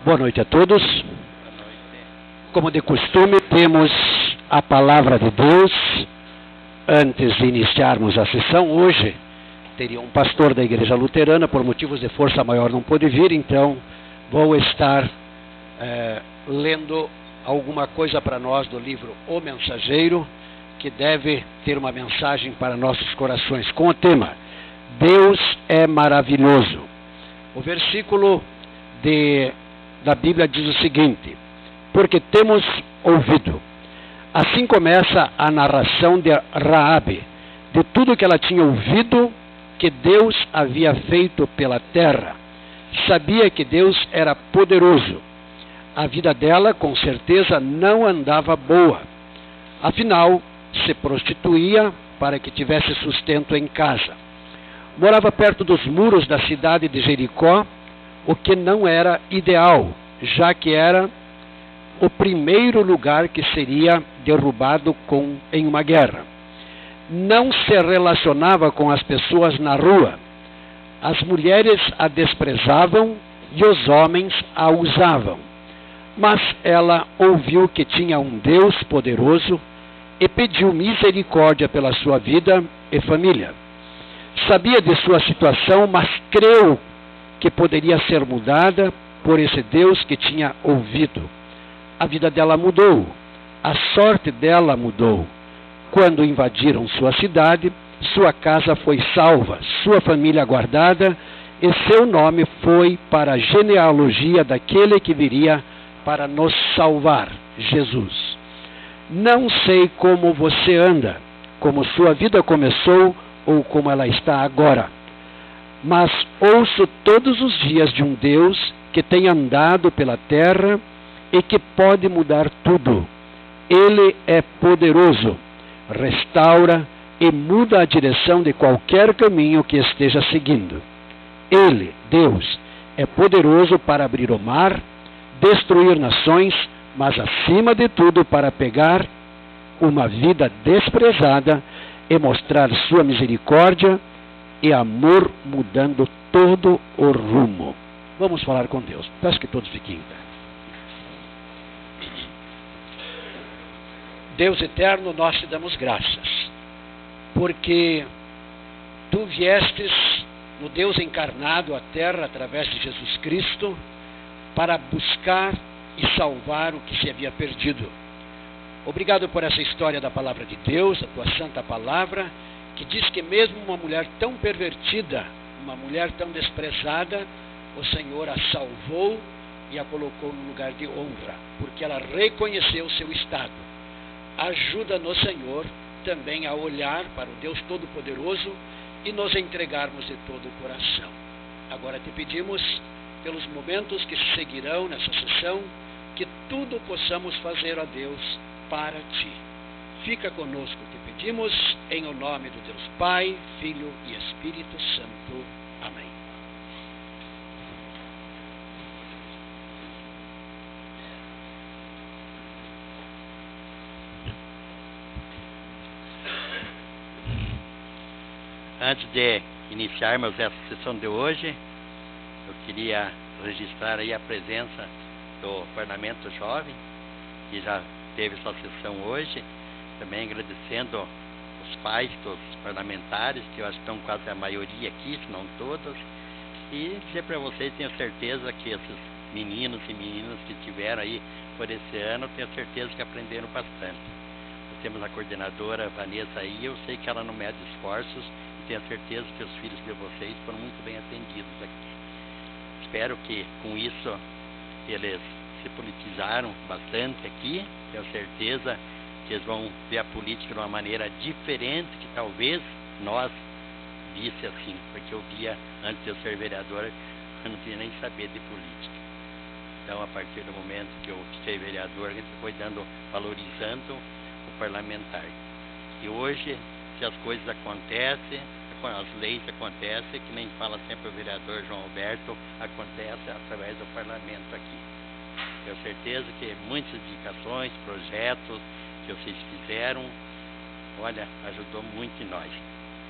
Boa noite a todos. Como de costume, temos a palavra de Deus. Antes de iniciarmos a sessão, hoje teria um pastor da igreja luterana, por motivos de força maior não pôde vir, então vou estar lendo alguma coisa para nós do livro O Mensageiro, que deve ter uma mensagem para nossos corações, com o tema Deus é maravilhoso. O versículo da Bíblia diz o seguinte: porque temos ouvido. Assim começa a narração de Raabe, de tudo que ela tinha ouvido que Deus havia feito pela terra. Sabia que Deus era poderoso. A vida dela, com certeza, não andava boa. Afinal, se prostituía para que tivesse sustento em casa. Morava perto dos muros da cidade de Jericó, o que não era ideal, já que era o primeiro lugar que seria derrubado em uma guerra. Não se relacionava com as pessoas na rua. As mulheres a desprezavam e os homens a usavam. Mas ela ouviu que tinha um Deus poderoso e pediu misericórdia pela sua vida e família. Sabia de sua situação, mas creu que poderia ser mudada por esse Deus que tinha ouvido. A vida dela mudou, a sorte dela mudou. Quando invadiram sua cidade, sua casa foi salva, sua família guardada, e seu nome foi para a genealogia daquele que viria para nos salvar, Jesus. Não sei como você anda, como sua vida começou ou como ela está agora, mas ouço todos os dias de um Deus que tem andado pela terra e que pode mudar tudo. Ele é poderoso, restaura e muda a direção de qualquer caminho que esteja seguindo. Ele, Deus, é poderoso para abrir o mar, destruir nações, mas acima de tudo para pegar uma vida desprezada e mostrar sua misericórdia e amor, mudando todo o rumo. Vamos falar com Deus. Peço que todos fiquem em pé. Deus eterno, nós te damos graças, porque tu viestes no Deus encarnado à terra através de Jesus Cristo para buscar e salvar o que se havia perdido. Obrigado por essa história da palavra de Deus, a tua santa palavra, que diz que mesmo uma mulher tão pervertida, uma mulher tão desprezada, o Senhor a salvou e a colocou no lugar de honra, porque ela reconheceu o seu estado. Ajuda-nos, Senhor, também a olhar para o Deus Todo-Poderoso e nos entregarmos de todo o coração. Agora te pedimos, pelos momentos que se seguirão nessa sessão, que tudo possamos fazer a Deus para ti. Fica conosco, te pedimos, em o nome do Deus Pai, Filho e Espírito Santo. Amém. Antes de iniciarmos essa sessão de hoje, eu queria registrar aí a presença do Parlamento Jovem, que já teve sua sessão hoje, também agradecendo os pais dos parlamentares, que eu acho que estão quase a maioria aqui, se não todos, e dizer para vocês, tenho certeza que esses meninos e meninas que tiveram aí por esse ano, tenho certeza que aprenderam bastante. Nós temos a coordenadora Vanessa aí, eu sei que ela não mede esforços, e tenho certeza que os filhos de vocês foram muito bem atendidos aqui. Espero que com isso eles se politizaram bastante aqui. Tenho certeza que eles vão ver a política de uma maneira diferente que talvez nós visse assim, porque eu via, antes de eu ser vereador, eu não tinha nem saber de política. Então, a partir do momento que eu fiquei vereador, a gente foi valorizando o parlamentar. E hoje, se as coisas acontecem, as leis acontecem, que nem fala sempre o vereador João Alberto, acontece através do parlamento aqui. Tenho certeza que muitas indicações, projetos que vocês fizeram, olha, ajudou muito em nós.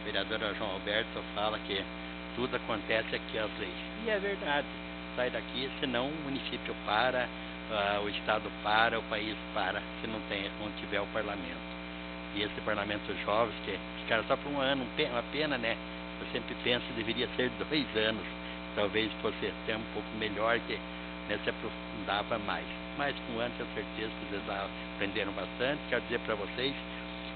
O vereador João Alberto fala que tudo acontece aqui às leis. E é verdade. sai daqui, senão o município para, o Estado para, o país para, se não tiver o parlamento. E esse parlamento jovem, que ficaram só por um ano, uma pena, né? Eu sempre penso que deveria ser 2 anos, talvez fosse até um pouco melhor, que né, se aprofundava mais. Mas com 1 ano, tenho certeza que vocês aprenderam bastante. Quero dizer para vocês,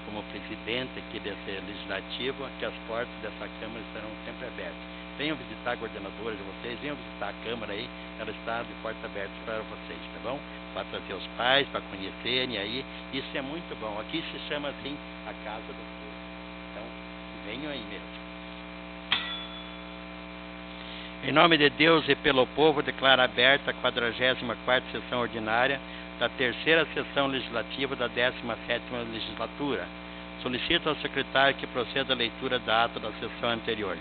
como presidente aqui desse legislativo, que as portas dessa Câmara estarão sempre abertas. Venham visitar a coordenadora de vocês, venham visitar a Câmara aí, ela está de portas abertas para vocês, tá bom? Para trazer os pais, para conhecerem aí, isso é muito bom. Aqui se chama assim a Casa do Povo. Então, venham aí mesmo. Em nome de Deus e pelo povo, declaro aberta a 44ª sessão ordinária da 3ª sessão legislativa da 17ª legislatura. Solicito ao secretário que proceda a leitura da ata da sessão anterior.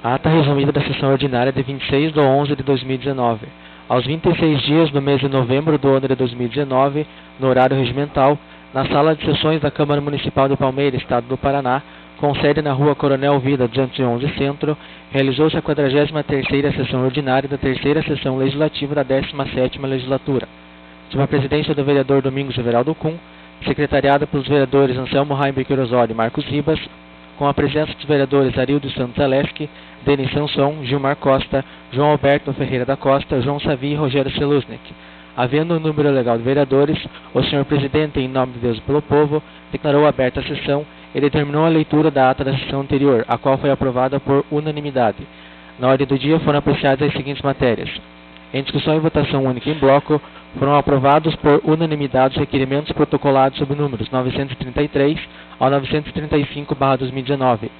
Ata resumida da sessão ordinária de 26/11/2019. Aos 26 dias do mês de novembro do ano de 2019, no horário regimental, na sala de sessões da Câmara Municipal de Palmeira, Estado do Paraná, com sede na Rua Coronel Vida, 211 Centro, realizou-se a 43ª sessão ordinária da 3ª sessão legislativa da 17ª legislatura, sob a presidência do vereador Domingos Everaldo Kuhn, secretariada pelos vereadores Anselmo Heimberg Osório e Marcos Ribas, com a presença dos vereadores Arildo Santos Aleschi, Denis Sanson, Gilmar Costa, João Alberto Ferreira da Costa, João Savi e Rogério Seluznik. Havendo um número legal de vereadores, o senhor presidente, em nome de Deus e pelo povo, declarou aberta a sessão e determinou a leitura da ata da sessão anterior, a qual foi aprovada por unanimidade. Na ordem do dia foram apreciadas as seguintes matérias. Em discussão e votação única em bloco, foram aprovados por unanimidade os requerimentos protocolados sob números 933 ao 935/2019.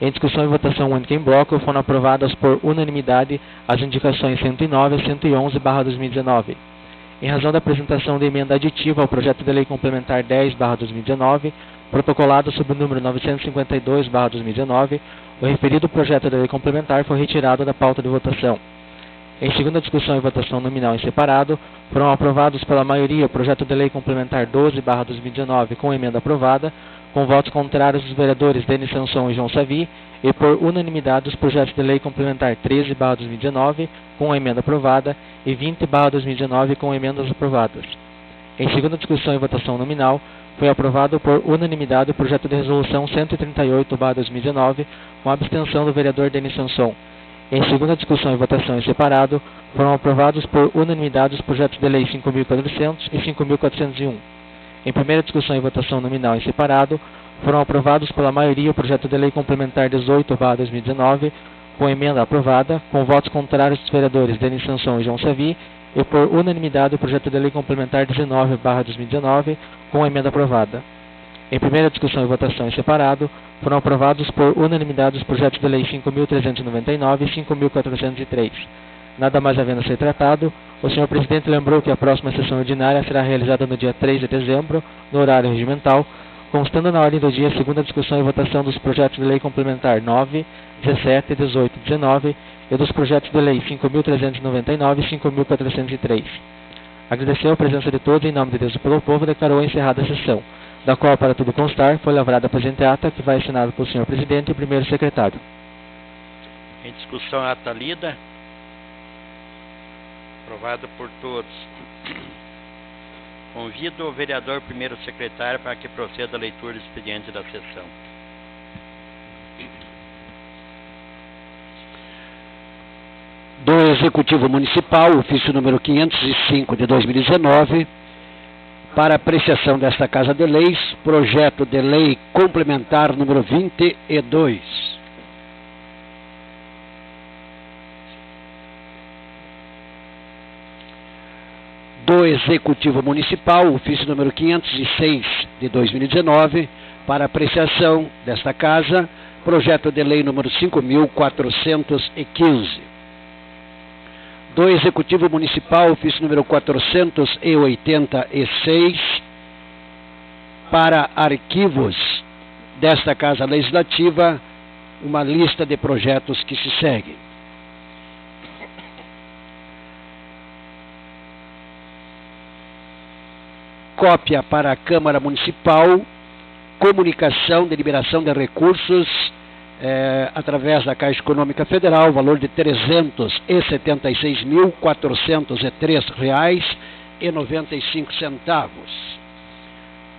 Em discussão e votação única em bloco, foram aprovadas por unanimidade as indicações 109 a 111/2019. Em razão da apresentação de emenda aditiva ao projeto de lei complementar 10/2019, protocolado sob o número 952/2019, o referido projeto de lei complementar foi retirado da pauta de votação. Em segunda discussão e votação nominal em separado, foram aprovados pela maioria o projeto de lei complementar 12/2019 com emenda aprovada, com votos contrários dos vereadores Denis Sanson e João Savi, e por unanimidade os projetos de lei complementar 13/2019 com a emenda aprovada e 20/2019 com emendas aprovadas. Em segunda discussão e votação nominal, foi aprovado por unanimidade o projeto de resolução 138/2019 com a abstenção do vereador Denis Sanson. Em segunda discussão e votação em separado, foram aprovados por unanimidade os projetos de lei 5.400 e 5.401. Em primeira discussão e votação nominal em separado, foram aprovados pela maioria o projeto de lei complementar 18/2019, com emenda aprovada, com votos contrários dos vereadores Denis Sanson e João Savi, e por unanimidade o projeto de lei complementar 19/2019, com emenda aprovada. Em primeira discussão e votação em separado, foram aprovados por unanimidade os projetos de lei 5.399 e 5.403. Nada mais havendo a ser tratado, o senhor presidente lembrou que a próxima sessão ordinária será realizada no dia 3 de dezembro, no horário regimental, constando na ordem do dia a segunda discussão e votação dos projetos de lei complementar 9, 17, 18 e 19 e dos projetos de lei 5.399 e 5.403. Agradeceu a presença de todos em nome de Deus e pelo povo, declarou encerrada a sessão, da qual, para tudo constar, foi lavrada a presente ata, que vai assinada pelo senhor presidente e primeiro secretário. Em discussão, a ata lida, aprovada por todos. Convido o vereador primeiro secretário para que proceda a leitura do expediente da sessão. Do Executivo Municipal, ofício número 505 de 2019, para apreciação desta Casa de Leis, projeto de lei complementar número 22. Do Executivo Municipal, ofício número 506 de 2019, para apreciação desta Casa, projeto de lei número 5.415. Do Executivo Municipal, ofício número 486, para arquivos desta Casa Legislativa, uma lista de projetos que se seguem. Cópia para a Câmara Municipal, comunicação de liberação de recursos através da Caixa Econômica Federal, valor de R$ 376.403,95.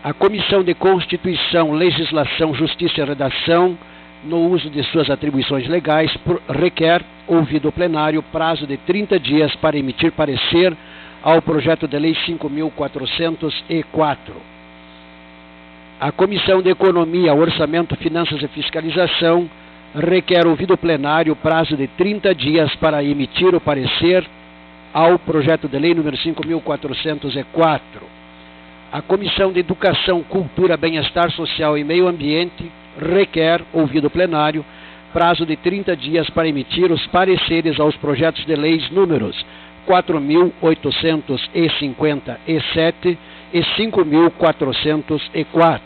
A Comissão de Constituição, Legislação, Justiça e Redação, no uso de suas atribuições legais, requer, ouvido o plenário, prazo de 30 dias para emitir parecer ao projeto de lei 5.404. A Comissão de Economia, Orçamento, Finanças e Fiscalização requer, ouvido o plenário, prazo de 30 dias para emitir o parecer ao projeto de lei número 5.404. A Comissão de Educação, Cultura, Bem-Estar Social e Meio Ambiente requer, ouvido o plenário, prazo de 30 dias para emitir os pareceres aos projetos de leis números 4.857 e 5.404.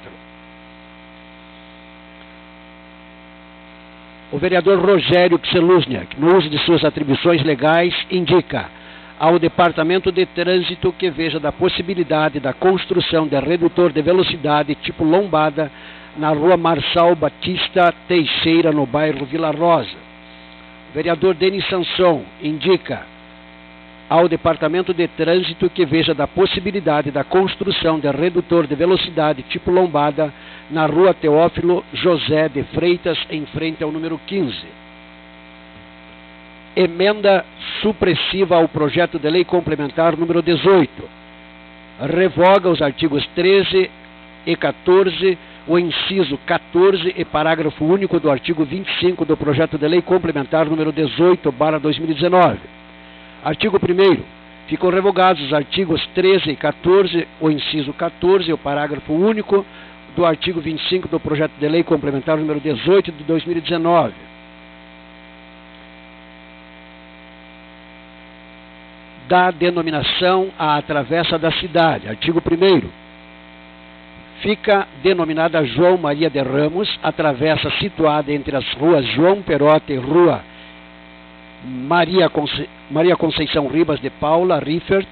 O vereador Rogério Kseluzniak, no uso de suas atribuições legais, indica ao Departamento de Trânsito que veja da possibilidade da construção de redutor de velocidade tipo lombada na rua Marçal Batista Teixeira, no bairro Vila Rosa. O vereador Denis Sanson indica ao Departamento de Trânsito que veja da possibilidade da construção de redutor de velocidade tipo lombada na rua Teófilo José de Freitas, em frente ao número 15. Emenda supressiva ao projeto de lei complementar número 18. Revoga os artigos 13 e 14, o inciso 14 e parágrafo único do artigo 25 do projeto de lei complementar número 18/2019. Artigo 1º. Ficam revogados os artigos 13 e 14, o inciso 14 e o parágrafo único do artigo 25 do projeto de lei complementar número 18 de 2019. Da denominação à Travessa da Cidade. Artigo 1º. Fica denominada João Maria de Ramos, a travessa situada entre as ruas João Perota e Rua Maria Conceição Ribas de Paula, Riffert,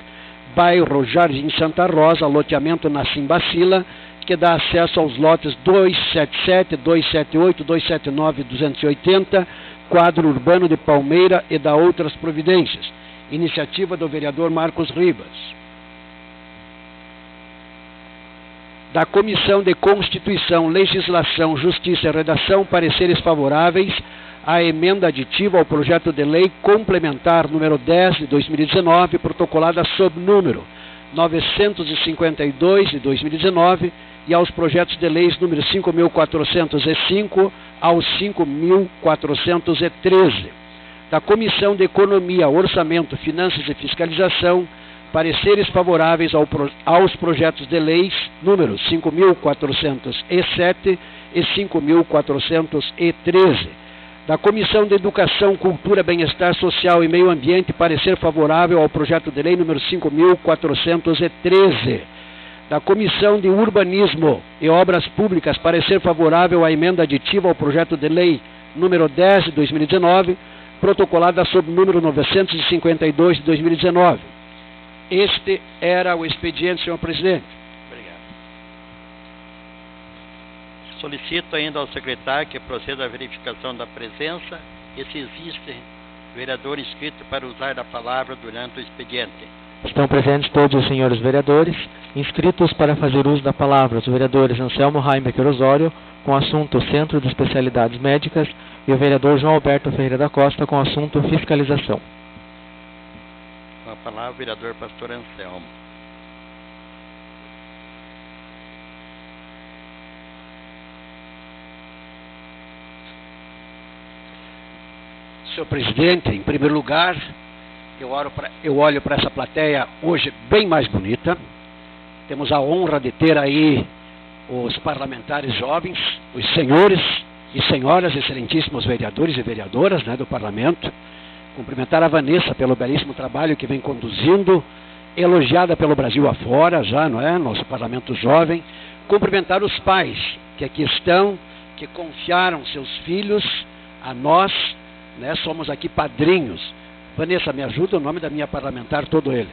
bairro Jardim Santa Rosa, loteamento Nassim Bacila, que dá acesso aos lotes 277, 278, 279 e 280, quadro urbano de Palmeira e da outras providências. Iniciativa do vereador Marcos Ribas. Da Comissão de Constituição, Legislação, Justiça e Redação, pareceres favoráveis à emenda aditiva ao projeto de lei complementar número 10 de 2019, protocolada sob número 952 de 2019, e aos projetos de leis número 5.405 ao 5.413. Da Comissão de Economia, Orçamento, Finanças e Fiscalização, pareceres favoráveis aos projetos de leis números 5.407 e 5.413. Da Comissão de Educação, Cultura, Bem-Estar Social e Meio Ambiente, parecer favorável ao projeto de lei número 5.413. Da Comissão de Urbanismo e Obras Públicas, parecer favorável à emenda aditiva ao projeto de lei número 10 de 2019, protocolada sob número 952 de 2019. Este era o expediente, senhor presidente. Obrigado. Solicito ainda ao secretário que proceda à verificação da presença e se existe vereador inscrito para usar a palavra durante o expediente. Estão presentes todos os senhores vereadores, inscritos para fazer uso da palavra, os vereadores Anselmo Heimbecker Osório, com o assunto Centro de Especialidades Médicas, e o vereador João Alberto Ferreira da Costa, com o assunto Fiscalização. Com a palavra, o vereador Pastor Anselmo. Senhor presidente, em primeiro lugar, eu olho para essa plateia hoje bem mais bonita. Temos a honra de ter aí os parlamentares jovens, os senhores e senhoras, excelentíssimos vereadores e vereadoras, né, do parlamento. Cumprimentar a Vanessa pelo belíssimo trabalho que vem conduzindo, elogiada pelo Brasil afora, já, não é? Nosso parlamento jovem. Cumprimentar os pais que aqui estão, que confiaram seus filhos a nós, né? Somos aqui padrinhos. Vanessa, me ajuda o nome da minha parlamentar, todo ele.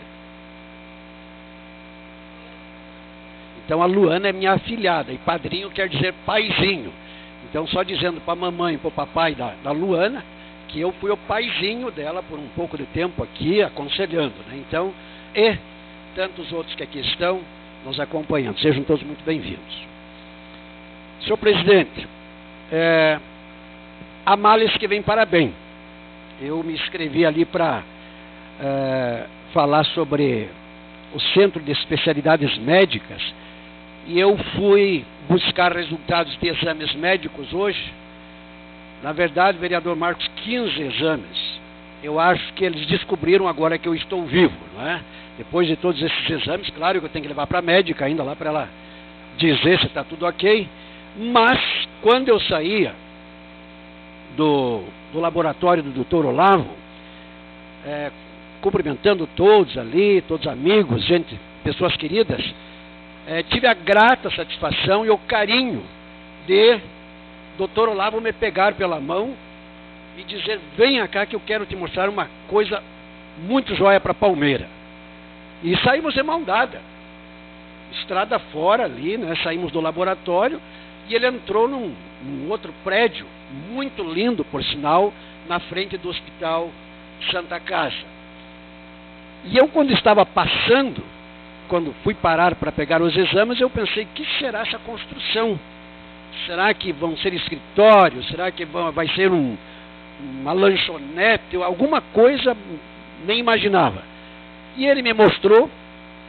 Então a Luana é minha afilhada, e padrinho quer dizer paizinho. Então, só dizendo para a mamãe e para o papai da Luana, que eu fui o paizinho dela por um pouco de tempo aqui, aconselhando, né? Então, e tantos outros que aqui estão nos acompanhando. Sejam todos muito bem-vindos. Senhor presidente, há males que vêm para bem. Eu me inscrevi ali para falar sobre o Centro de Especialidades Médicas e eu fui buscar resultados de exames médicos hoje. Na verdade, vereador Marcos, 15 exames. Eu acho que eles descobriram agora que eu estou vivo, não é? Depois de todos esses exames, claro que eu tenho que levar para a médica ainda lá para ela dizer se está tudo ok. Mas, quando eu saía do laboratório do Dr. Olavo, cumprimentando todos ali, todos amigos, gente, pessoas queridas, tive a grata satisfação e o carinho de Dr. Olavo me pegar pela mão e dizer: venha cá que eu quero te mostrar uma coisa muito jóia para Palmeira. E saímos de mão dada, estrada fora ali, né? Saímos do laboratório e ele entrou num outro prédio, muito lindo por sinal, na frente do Hospital Santa Casa. E eu, quando estava passando, quando fui parar para pegar os exames, eu pensei: o que será essa construção? Será que vão ser escritórios? Será que vai ser uma lanchonete? Alguma coisa, nem imaginava. E ele me mostrou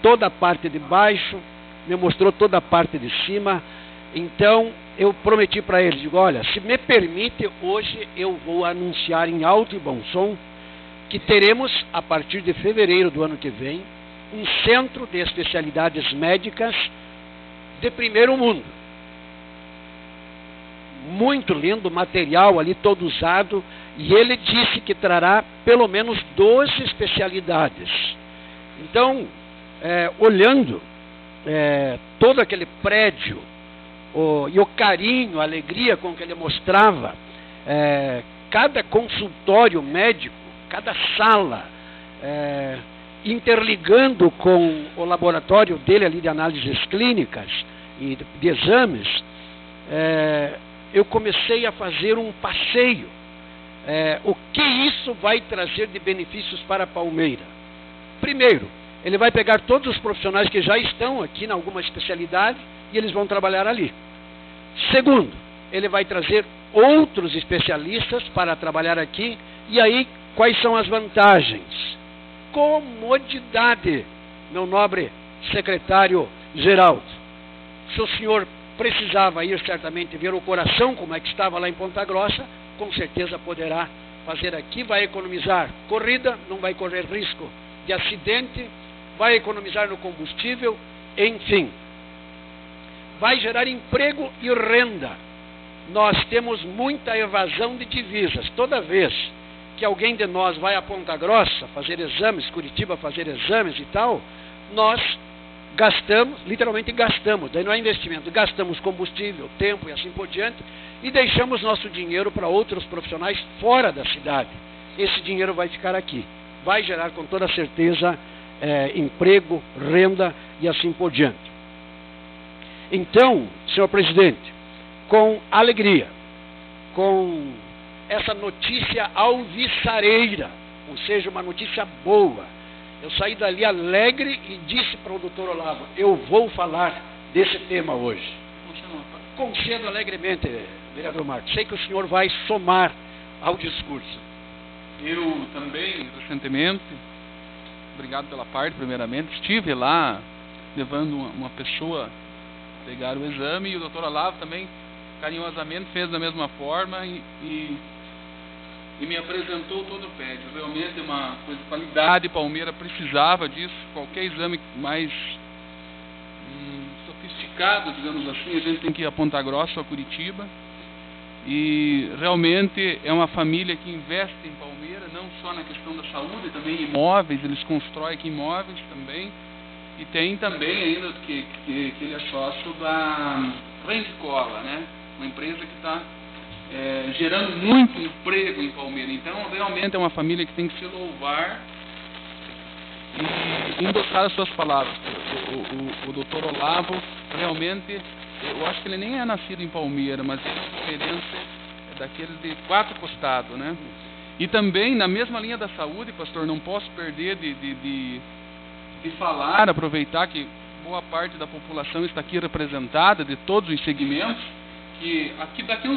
toda a parte de baixo, me mostrou toda a parte de cima. Então, eu prometi para ele, digo: olha, se me permite, hoje eu vou anunciar em alto e bom som que teremos, a partir de fevereiro do ano que vem, um centro de especialidades médicas de primeiro mundo. Muito lindo, material ali todo usado, e ele disse que trará pelo menos 12 especialidades. Então, olhando todo aquele prédio, e o carinho, a alegria com que ele mostrava, cada consultório médico, cada sala, interligando com o laboratório dele ali de análises clínicas e de exames, eu comecei a fazer um passeio. O que isso vai trazer de benefícios para a Palmeira? Primeiro, ele vai pegar todos os profissionais que já estão aqui em alguma especialidade e eles vão trabalhar ali. Segundo, ele vai trazer outros especialistas para trabalhar aqui. E aí, quais são as vantagens? Comodidade, meu nobre secretário Geraldo. Se o senhor precisava ir certamente ver o coração, como é que estava lá em Ponta Grossa, com certeza poderá fazer aqui. Vai economizar corrida, não vai correr risco de acidente, vai economizar no combustível, enfim. Vai gerar emprego e renda. Nós temos muita evasão de divisas. Toda vez que alguém de nós vai a Ponta Grossa fazer exames, Curitiba fazer exames e tal, nós gastamos, literalmente gastamos, daí não é investimento, gastamos combustível, tempo e assim por diante, e deixamos nosso dinheiro para outros profissionais fora da cidade. Esse dinheiro vai ficar aqui, vai gerar com toda certeza emprego, renda e assim por diante. Então, senhor presidente, com alegria, com essa notícia alvissareira, ou seja, uma notícia boa, eu saí dali alegre e disse para o doutor Olavo: eu vou falar desse tema hoje. Concedo alegremente, vereador Marcos. Sei que o senhor vai somar ao discurso. Eu também, recentemente, obrigado pela parte, primeiramente, estive lá levando uma pessoa pegar o exame, e o doutor Olavo também carinhosamente fez da mesma forma e me apresentou todo o prédio. Realmente é uma coisa de qualidade. Palmeira precisava disso. Qualquer exame mais sofisticado, digamos assim, a gente tem que ir a Ponta Grossa ou a Curitiba. E realmente é uma família que investe em Palmeira, não só na questão da saúde, também em imóveis. Eles constroem aqui imóveis também. E tem também ainda que ele é sócio da Rendicola, né? Uma empresa que está gerando muito emprego em Palmeira. Então, realmente é uma família que tem que se louvar e endossar as suas palavras. O doutor Olavo realmente eu acho que ele nem é nascido em Palmeira, mas ele é palmeirense daquele de Quatro Costados, né? E também, na mesma linha da saúde, pastor, não posso perder de falar, aproveitar que boa parte da população está aqui representada, de todos os segmentos, que aqui daqui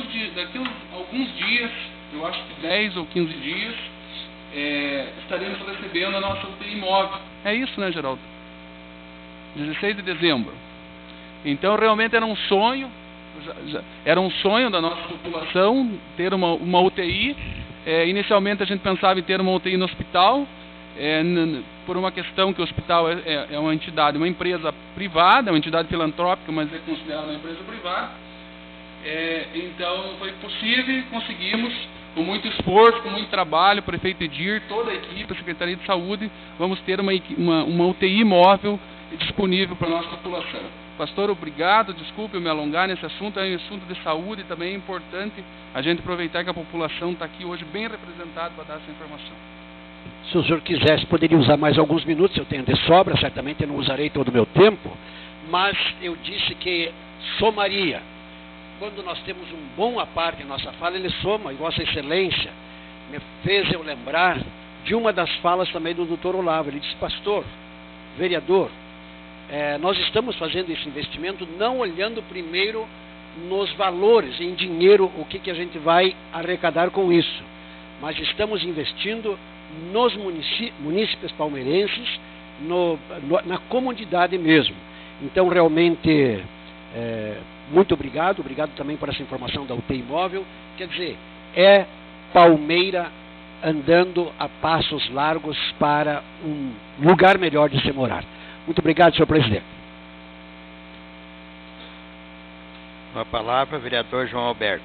alguns dias, eu acho que 10 ou 15 dias, estaremos recebendo a nossa UTI móvel. É isso, né, Geraldo? 16 de dezembro. Então, realmente era um sonho, da nossa população ter uma UTI. Inicialmente a gente pensava em ter uma UTI no hospital, por uma questão que o hospital é uma entidade, uma empresa privada, é uma entidade filantrópica, mas é considerada uma empresa privada. Então foi possível, conseguimos, com muito esforço, com muito trabalho, o prefeito Edir, toda a equipe, a Secretaria de Saúde, vamos ter uma UTI móvel disponível para a nossa população. Pastor, obrigado, desculpe eu me alongar nesse assunto, é um assunto de saúde, também é importante a gente aproveitar que a população está aqui hoje bem representada para dar essa informação. Se o senhor quisesse, poderia usar mais alguns minutos, eu tenho de sobra, certamente eu não usarei todo o meu tempo, mas eu disse que somaria. Quando nós temos um bom à parte em nossa fala, ele soma, e Vossa Excelência me fez eu lembrar de uma das falas também do Dr. Olavo. Ele disse, pastor, vereador, nós estamos fazendo esse investimento não olhando primeiro nos valores, em dinheiro, o que a gente vai arrecadar com isso, mas estamos investindo nos munícipes palmeirenses, na comunidade mesmo. Então, realmente, muito obrigado também por essa informação da UTI móvel. Quer dizer, é Palmeira andando a passos largos para um lugar melhor de se morar. Muito obrigado, senhor presidente. Com a palavra, o vereador João Alberto.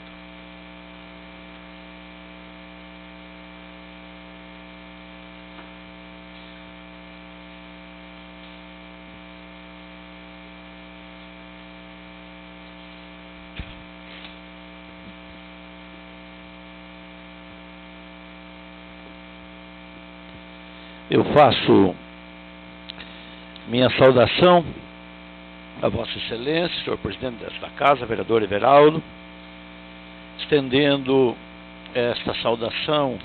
Eu faço minha saudação a Vossa Excelência, senhor presidente desta casa, vereador Everaldo, estendendo esta saudação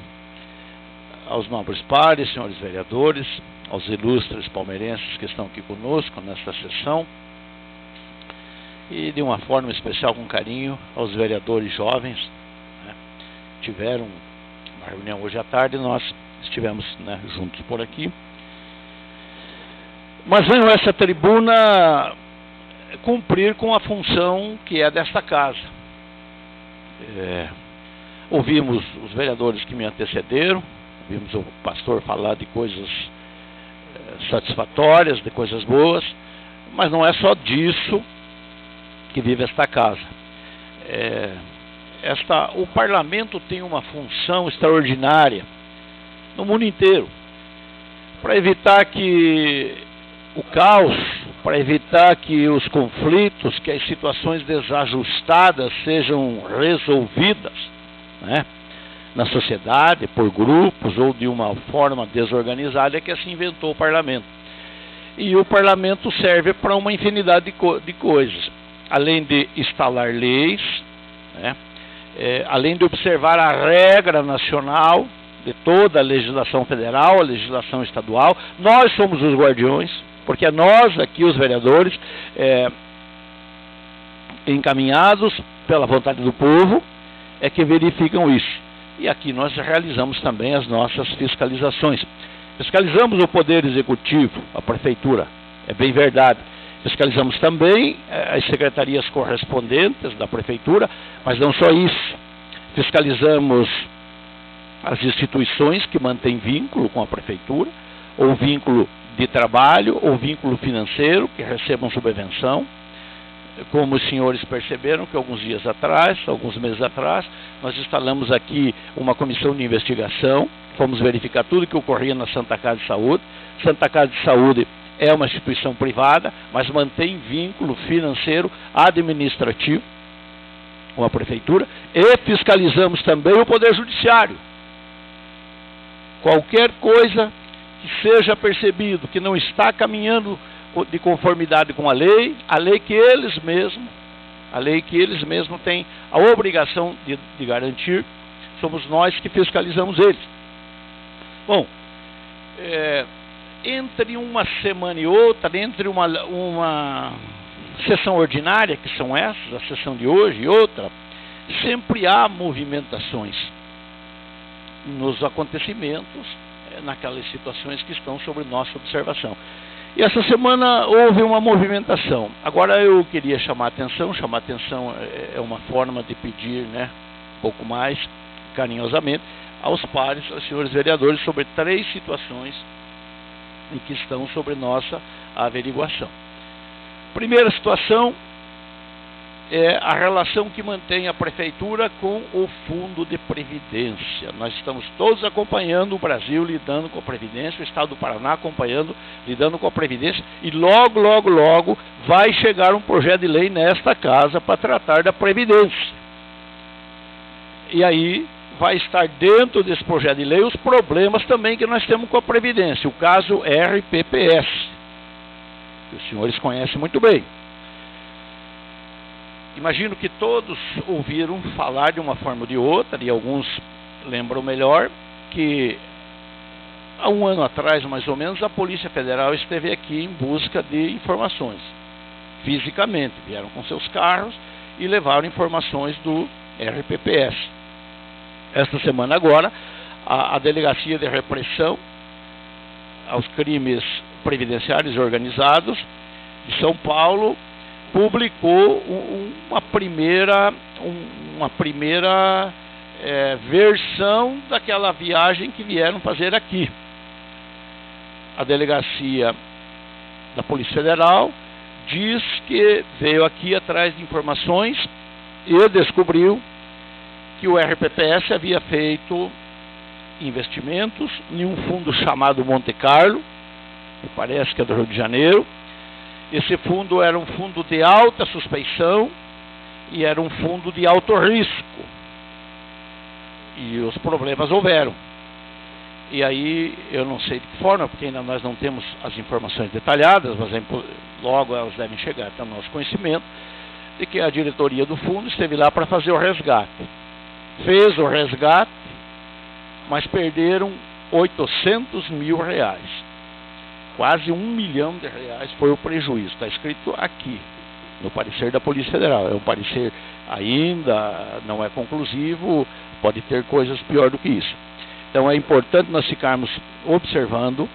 aos nobres pares, senhores vereadores, aos ilustres palmeirenses que estão aqui conosco nesta sessão, e de uma forma especial, com carinho, aos vereadores jovens, né? Tiveram uma reunião hoje à tarde e nós estivemos, né, juntos por aqui. Mas venho a essa tribuna cumprir com a função que é desta casa. Ouvimos os vereadores que me antecederam, ouvimos o pastor falar de coisas satisfatórias, de coisas boas, mas não é só disso que vive esta casa. O parlamento tem uma função extraordinária no mundo inteiro, para evitar que o caos, para evitar que os conflitos, que as situações desajustadas sejam resolvidas, né, na sociedade, por grupos ou de uma forma desorganizada, é que se inventou o parlamento. E o parlamento serve para uma infinidade de coisas, além de instalar leis, né, além de observar a regra nacional de toda a legislação federal, a legislação estadual. Nós somos os guardiões, porque é nós aqui, os vereadores, encaminhados pela vontade do povo, é que verificam isso. E aqui nós realizamos também as nossas fiscalizações. Fiscalizamos o Poder Executivo, a Prefeitura, é bem verdade. Fiscalizamos também as secretarias correspondentes da Prefeitura, mas não só isso. Fiscalizamos as instituições que mantêm vínculo com a Prefeitura, ou vínculo de trabalho, ou vínculo financeiro, que recebam subvenção. Como os senhores perceberam que alguns meses atrás, nós instalamos aqui uma comissão de investigação, fomos verificar tudo que ocorria na Santa Casa de Saúde. Santa Casa de Saúde é uma instituição privada, mas mantém vínculo financeiro administrativo com a Prefeitura, e fiscalizamos também o Poder Judiciário. Qualquer coisa que seja percebido que não está caminhando de conformidade com a lei que eles mesmos A lei que eles mesmos têm a obrigação de garantir, somos nós que fiscalizamos eles. Bom, entre uma semana e outra, entre uma sessão ordinária, que são essas, a sessão de hoje e outra, sempre há movimentações nos acontecimentos, naquelas situações que estão sob nossa observação. E essa semana houve uma movimentação. Agora eu queria chamar a atenção é uma forma de pedir, né, um pouco mais carinhosamente, aos pares, aos senhores vereadores, sobre 3 situações em que estão sobre nossa averiguação. Primeira situação é a relação que mantém a Prefeitura com o Fundo de Previdência. Nós estamos todos acompanhando o Brasil lidando com a Previdência, o Estado do Paraná acompanhando, lidando com a Previdência, e logo, logo, logo vai chegar um projeto de lei nesta casa para tratar da Previdência. E aí vai estar dentro desse projeto de lei os problemas também que nós temos com a Previdência, o caso RPPS, que os senhores conhecem muito bem. Imagino que todos ouviram falar de uma forma ou de outra, e alguns lembram melhor, que há um ano atrás, mais ou menos, a Polícia Federal esteve aqui em busca de informações. Fisicamente, vieram com seus carros e levaram informações do RPPS. Esta semana agora, a Delegacia de Repressão aos Crimes Previdenciários Organizados de São Paulo publicou uma primeira versão daquela viagem que vieram fazer aqui. A delegacia da Polícia Federal diz que veio aqui atrás de informações e descobriu que o RPPS havia feito investimentos em um fundo chamado Monte Carlo, que parece que é do Rio de Janeiro. Esse fundo era um fundo de alta suspeição e era um fundo de alto risco. E os problemas houveram. E aí, eu não sei de que forma, porque ainda nós não temos as informações detalhadas, mas logo elas devem chegar até o nosso conhecimento, de que a diretoria do fundo esteve lá para fazer o resgate. Fez o resgate, mas perderam R$800 mil. Quase R$1 milhão foi o prejuízo. Está escrito aqui, no parecer da Polícia Federal. É um parecer ainda, não é conclusivo, pode ter coisas pior do que isso. Então é importante nós ficarmos observando.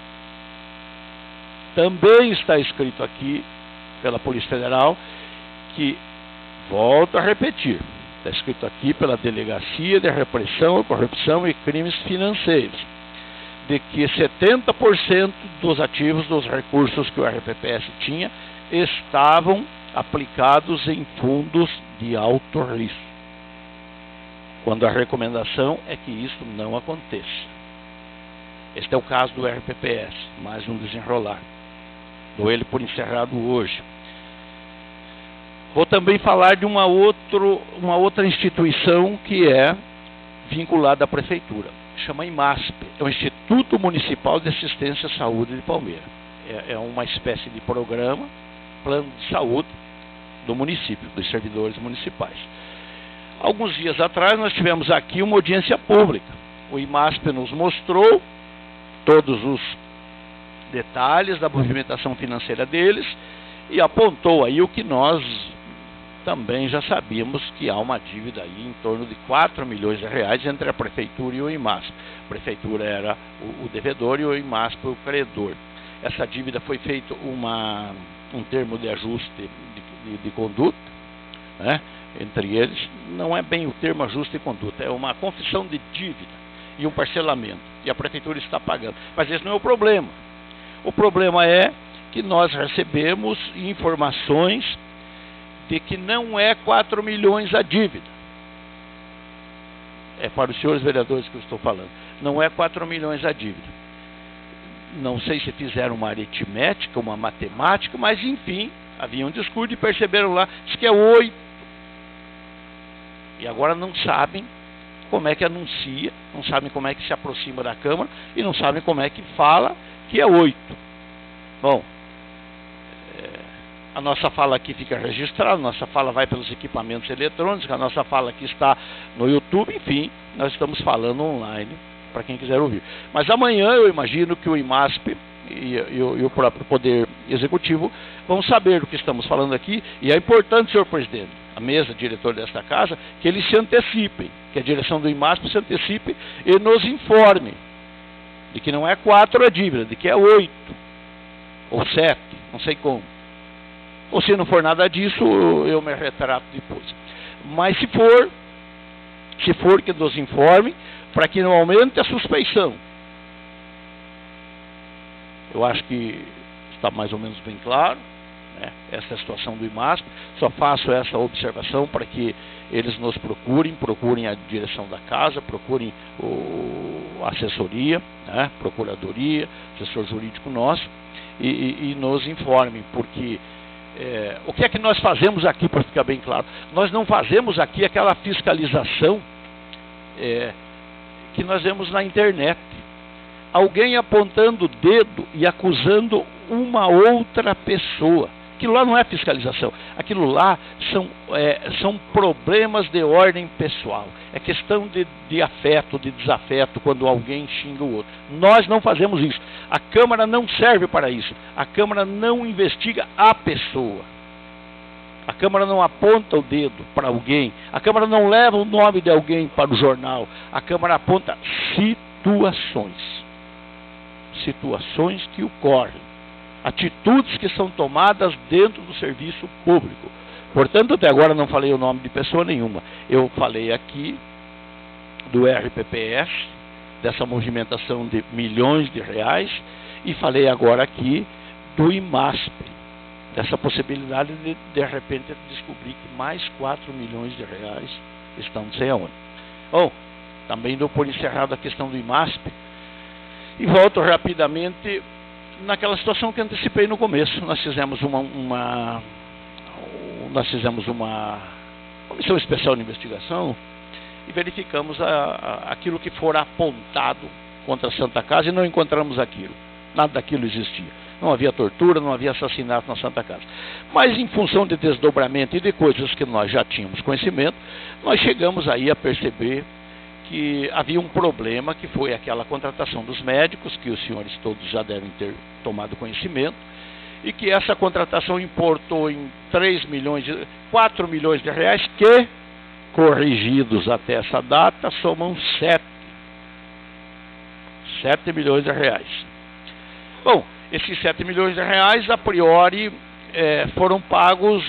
Também está escrito aqui, pela Polícia Federal, que, volto a repetir, está escrito aqui pela Delegacia de Repressão, Corrupção e Crimes Financeiros, de que 70% dos ativos, dos recursos que o RPPS tinha, estavam aplicados em fundos de alto risco. Quando a recomendação é que isso não aconteça. Este é o caso do RPPS, mais um desenrolar. Dou ele por encerrado hoje. Vou também falar de uma outra instituição que é vinculada à Prefeitura. Chama IMASP, é o Instituto Municipal de Assistência à Saúde de Palmeira. É uma espécie de programa, plano de saúde do município, dos servidores municipais. Alguns dias atrás nós tivemos aqui uma audiência pública. O IMASP nos mostrou todos os detalhes da movimentação financeira deles e apontou aí o que nós também já sabíamos, que há uma dívida aí em torno de R$4 milhões entre a Prefeitura e o IMASP. A Prefeitura era o devedor e o IMASP o credor. Essa dívida foi feito um termo de ajuste de conduta, né, entre eles. Não é bem o termo ajuste de conduta, é uma confissão de dívida e um parcelamento. E a Prefeitura está pagando. Mas esse não é o problema. O problema é que nós recebemos informações de que não é 4 milhões a dívida. É para os senhores vereadores que eu estou falando. Não é 4 milhões a dívida. Não sei se fizeram uma aritmética, uma matemática, mas enfim, havia um discurso e perceberam lá, diz que é 8. E agora não sabem como é que anuncia, não sabem como é que se aproxima da Câmara e não sabem como é que fala que é 8. Bom, A nossa fala aqui fica registrada, a nossa fala vai pelos equipamentos eletrônicos, a nossa fala aqui está no YouTube, enfim, nós estamos falando online para quem quiser ouvir. Mas amanhã eu imagino que o IMASP e o próprio Poder Executivo vão saber do que estamos falando aqui, e é importante, senhor presidente, a mesa diretora desta casa, que eles se antecipem, que a direção do IMASP se antecipe e nos informe de que não é 4 a dívida, de que é 8 ou 7, não sei como. Ou se não for nada disso, eu me retrato depois. Mas se for que nos informe, para que não aumente a suspeição. Eu acho que está mais ou menos bem claro, né, essa é a situação do IMASP. Só faço essa observação para que eles nos procurem a direção da casa, procurem a assessoria, né, procuradoria, assessor jurídico nosso, e nos informem, porque o que é que nós fazemos aqui, para ficar bem claro? Nós não fazemos aqui aquela fiscalização que nós vemos na internet. Alguém apontando o dedo e acusando uma outra pessoa. Aquilo lá não é fiscalização. Aquilo lá são problemas de ordem pessoal. É questão de afeto, de desafeto, quando alguém xinga o outro. Nós não fazemos isso. A Câmara não serve para isso. A Câmara não investiga a pessoa. A Câmara não aponta o dedo para alguém. A Câmara não leva o nome de alguém para o jornal. A Câmara aponta situações que ocorrem. Atitudes que são tomadas dentro do serviço público. Portanto, até agora não falei o nome de pessoa nenhuma. Eu falei aqui do RPPS, dessa movimentação de milhões de reais, e falei agora aqui do IMASP, dessa possibilidade de repente descobrir que mais 4 milhões de reais estão não sei aonde. Bom, também dou por encerrado a questão do IMASP e volto rapidamente naquela situação que antecipei no começo. Nós fizemos uma comissão especial de investigação e verificamos aquilo que for apontado contra a Santa Casa e não encontramos aquilo. Nada daquilo existia. Não havia tortura, não havia assassinato na Santa Casa. Mas em função de desdobramento e de coisas que nós já tínhamos conhecimento, nós chegamos aí a perceber que havia um problema, que foi aquela contratação dos médicos, que os senhores todos já devem ter tomado conhecimento, e que essa contratação importou em 4 milhões de reais, que, corrigidos até essa data, somam 7 milhões de reais. Bom, esses 7 milhões de reais, a priori, foram pagos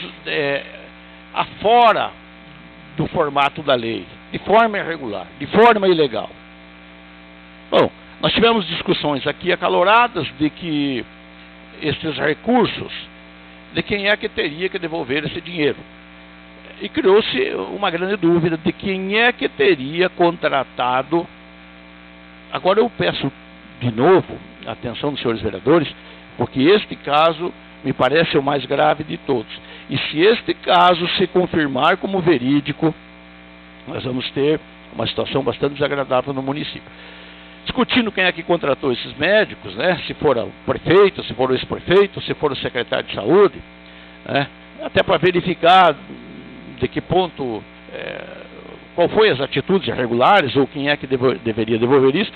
afora do formato da lei, de forma irregular, de forma ilegal. Bom, nós tivemos discussões aqui acaloradas de que esses recursos, de quem é que teria que devolver esse dinheiro. E criou-se uma grande dúvida de quem é que teria contratado. Agora eu peço de novo a atenção dos senhores vereadores, porque este caso me parece o mais grave de todos. E se este caso se confirmar como verídico, nós vamos ter uma situação bastante desagradável no município. Discutindo quem é que contratou esses médicos, né? Se for o prefeito, se for o ex-prefeito, se for o secretário de saúde, né? Até para verificar de que ponto, qual foi as atitudes irregulares ou quem é que deveria devolver isso.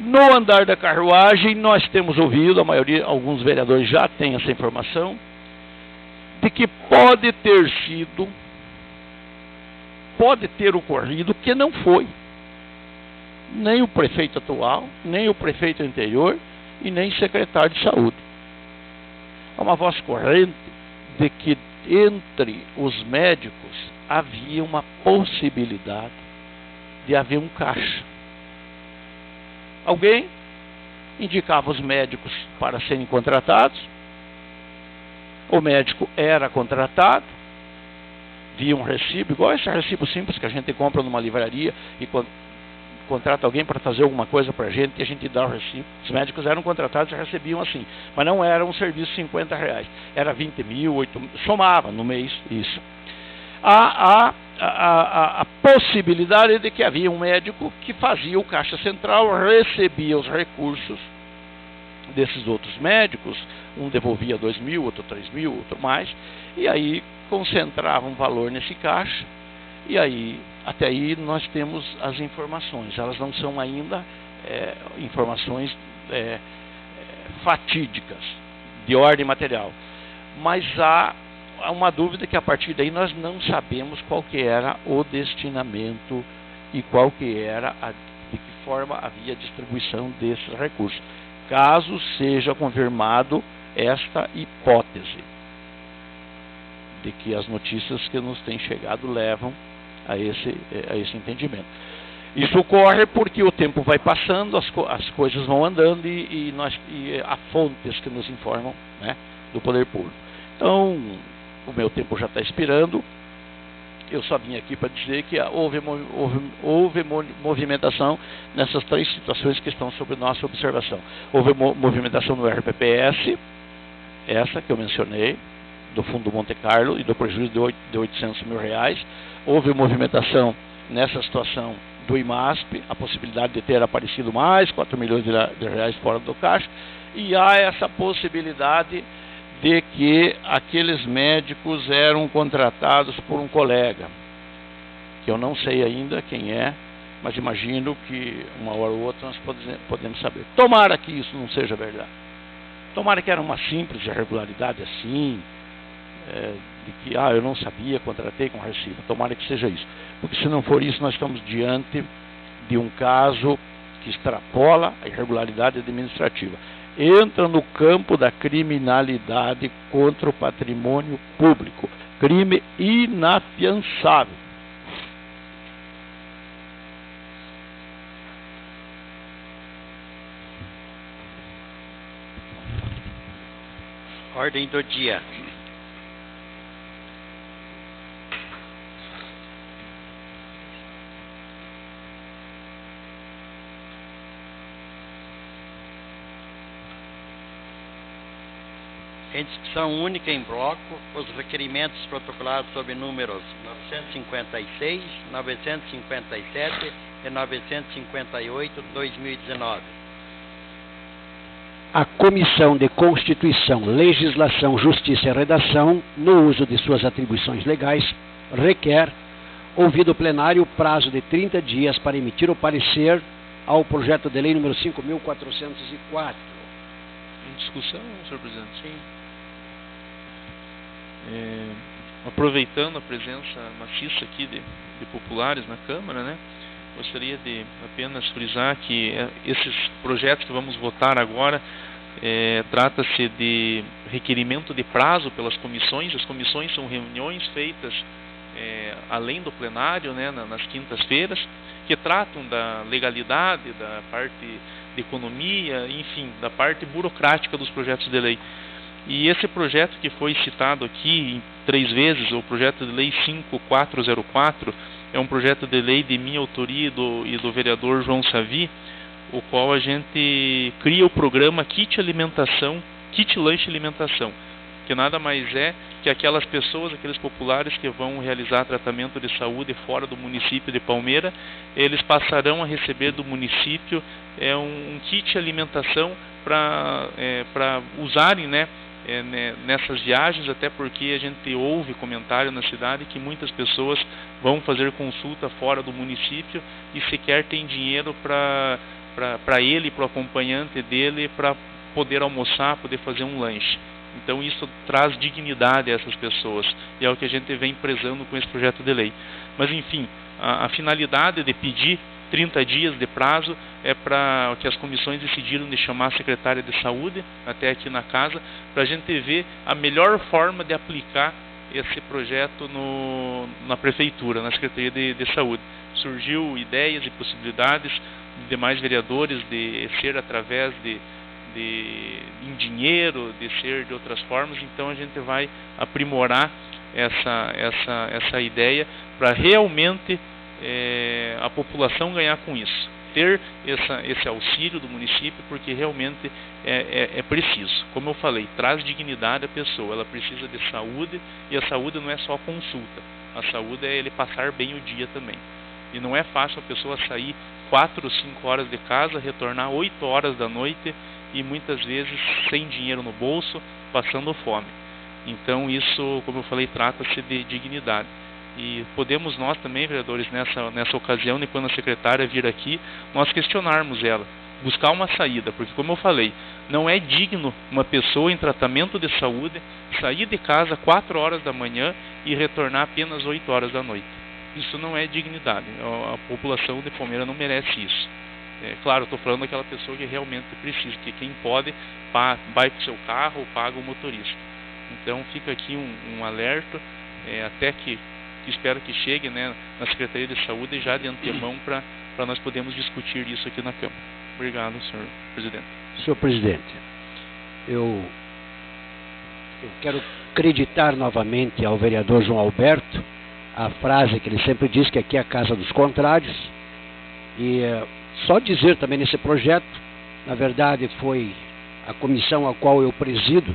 No andar da carruagem, nós temos ouvido, a maioria, alguns vereadores já têm essa informação, de que pode ter ocorrido que não foi. Nem o prefeito atual, nem o prefeito anterior e nem o secretário de saúde. Há uma voz corrente de que entre os médicos havia uma possibilidade de haver um caixa. Alguém indicava os médicos para serem contratados, o médico era contratado, via um recibo, igual esse recibo simples que a gente compra numa livraria e contrata alguém para fazer alguma coisa para a gente e a gente dá o recibo. Os médicos eram contratados e recebiam assim, mas não era um serviço de 50 reais, era 20 mil, 8 mil, somava no mês isso. A possibilidade de que havia um médico que fazia o caixa central, recebia os recursos desses outros médicos, um devolvia 2.000, outro 3.000, outro mais, e aí concentrava um valor nesse caixa, e aí, até aí nós temos as informações, elas não são ainda informações fatídicas, de ordem material, mas há uma dúvida que a partir daí nós não sabemos qual que era o destinamento e qual que era, de que forma havia a distribuição desses recursos, caso seja confirmado esta hipótese de que as notícias que nos têm chegado levam a esse entendimento. Isso ocorre porque o tempo vai passando, as coisas vão andando e há fontes que nos informam, né, do poder público. Então, o meu tempo já está expirando. Eu só vim aqui para dizer que houve movimentação nessas 3 situações que estão sob nossa observação. Houve movimentação no RPPS, essa que eu mencionei, do Fundo Monte Carlo e do prejuízo de R$800 mil. Houve movimentação nessa situação do IMASP, a possibilidade de ter aparecido mais 4 milhões de reais fora do caixa, e há essa possibilidade de que aqueles médicos eram contratados por um colega, que eu não sei ainda quem é, mas imagino que uma hora ou outra nós podemos saber. Tomara que isso não seja verdade. Tomara que era uma simples irregularidade assim, de que eu não sabia, contratei com recibo. Tomara que seja isso. Porque se não for isso, nós estamos diante de um caso que extrapola a irregularidade administrativa. Entra no campo da criminalidade contra o patrimônio público. Crime inafiançável. Ordem do dia. Em discussão única em bloco, os requerimentos protocolados sob números 956, 957 e 958/2019. A Comissão de Constituição, Legislação, Justiça e Redação, no uso de suas atribuições legais, requer, ouvido o plenário, prazo de 30 dias para emitir o parecer ao projeto de lei número 5.404. Em discussão, senhor presidente? Sim. Aproveitando a presença maciça aqui de populares na Câmara, né, gostaria de apenas frisar que esses projetos que vamos votar agora trata-se de requerimento de prazo pelas comissões. As comissões são reuniões feitas além do plenário, né, nas quintas-feiras, que tratam da legalidade, da parte de economia, enfim, da parte burocrática dos projetos de lei. E esse projeto que foi citado aqui 3 vezes, o projeto de lei 5404, é um projeto de lei de minha autoria e do vereador João Savi, o qual a gente cria o programa Kit Lanche Alimentação, que nada mais é que aquelas pessoas, aqueles populares que vão realizar tratamento de saúde fora do município de Palmeira, eles passarão a receber do município um kit alimentação para usarem, né, nessas viagens, até porque a gente ouve comentário na cidade que muitas pessoas vão fazer consulta fora do município e sequer tem dinheiro para ele, para o acompanhante dele, para poder almoçar, poder fazer um lanche. Então isso traz dignidade a essas pessoas, e é o que a gente vem prezando com esse projeto de lei. Mas enfim, a finalidade de pedir 30 dias de prazo é para que as comissões decidiram de chamar a secretária de saúde até aqui na casa, para a gente ver a melhor forma de aplicar esse projeto na prefeitura, na Secretaria de Saúde. Surgiu ideias e possibilidades de demais vereadores de ser através em dinheiro, de ser de outras formas, então a gente vai aprimorar essa ideia para realmente a população ganhar com isso, ter esse auxílio do município, porque realmente é preciso. Como eu falei, traz dignidade à pessoa, ela precisa de saúde, e a saúde não é só consulta, a saúde é ele passar bem o dia também. E não é fácil a pessoa sair 4 ou 5 horas de casa, retornar 8 horas da noite e muitas vezes sem dinheiro no bolso, passando fome. Então isso, como eu falei, trata-se de dignidade. E podemos nós também, vereadores, nessa ocasião, e quando a secretária vir aqui, nós questionarmos ela, buscar uma saída, porque como eu falei, não é digno uma pessoa em tratamento de saúde sair de casa 4 horas da manhã e retornar apenas 8 horas da noite. Isso não é dignidade. A população de Palmeira não merece isso. Claro, eu estou falando daquela pessoa que realmente precisa, que quem pode vai com o seu carro ou paga o motorista. Então fica aqui um alerta, até que espero que chegue, né, na Secretaria de Saúde já de antemão para nós podermos discutir isso aqui na Câmara. Obrigado, senhor presidente. Senhor presidente, eu quero acreditar novamente ao vereador João Alberto a frase que ele sempre diz, que aqui é a casa dos contrários, e só dizer também nesse projeto, na verdade foi a comissão a qual eu presido,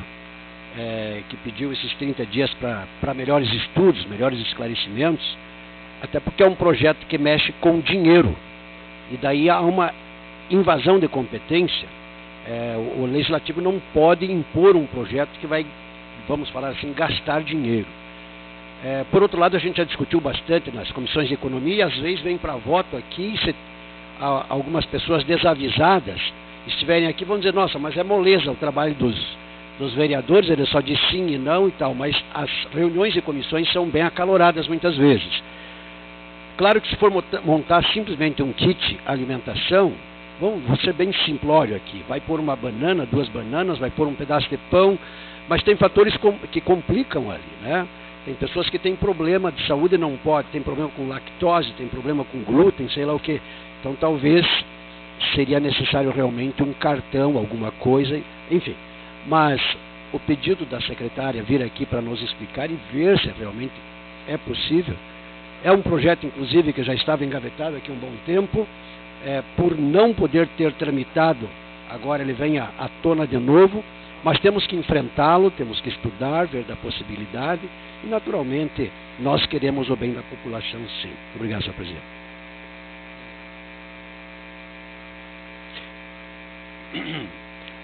que pediu esses 30 dias para melhores estudos, melhores esclarecimentos, até porque é um projeto que mexe com dinheiro, e daí há uma invasão de competência. O legislativo não pode impor um projeto que vai, vamos falar assim, gastar dinheiro. Por outro lado, a gente já discutiu bastante nas comissões de economia, e às vezes vem para voto aqui, algumas pessoas desavisadas estiverem aqui, vão dizer, nossa, mas é moleza o trabalho dos vereadores, ele só diz sim e não e tal, mas as reuniões de comissões são bem acaloradas muitas vezes. Claro que se for montar simplesmente um kit alimentação, vou ser bem simplório aqui, vai pôr uma banana, 2 bananas, vai pôr um pedaço de pão, mas tem fatores que complicam ali, né? Tem pessoas que têm problema de saúde e não pode, tem problema com lactose, tem problema com glúten, sei lá o que. Então talvez seria necessário realmente um cartão, alguma coisa, enfim. Mas o pedido da secretária vir aqui para nos explicar e ver se realmente é possível. É um projeto, inclusive, que já estava engavetado aqui há um bom tempo, por não poder ter tramitado, agora ele vem à tona de novo, mas temos que enfrentá-lo, temos que estudar, ver da possibilidade, e naturalmente nós queremos o bem da população, sim. Obrigado, senhor presidente.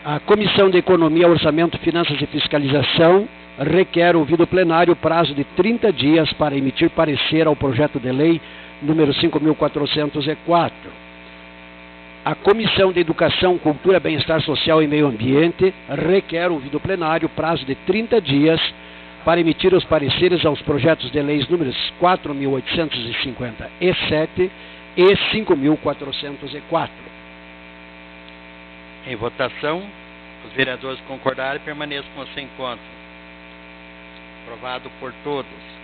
A Comissão de Economia, Orçamento, Finanças e Fiscalização requer ouvido plenário prazo de 30 dias para emitir parecer ao projeto de lei número 5.404. A Comissão de Educação, Cultura, Bem-Estar Social e Meio Ambiente requer ouvido plenário prazo de 30 dias para emitir os pareceres aos projetos de leis números 4.857 e 5.404. Em votação, os vereadores concordarem permaneçam como se encontram. Aprovado por todos.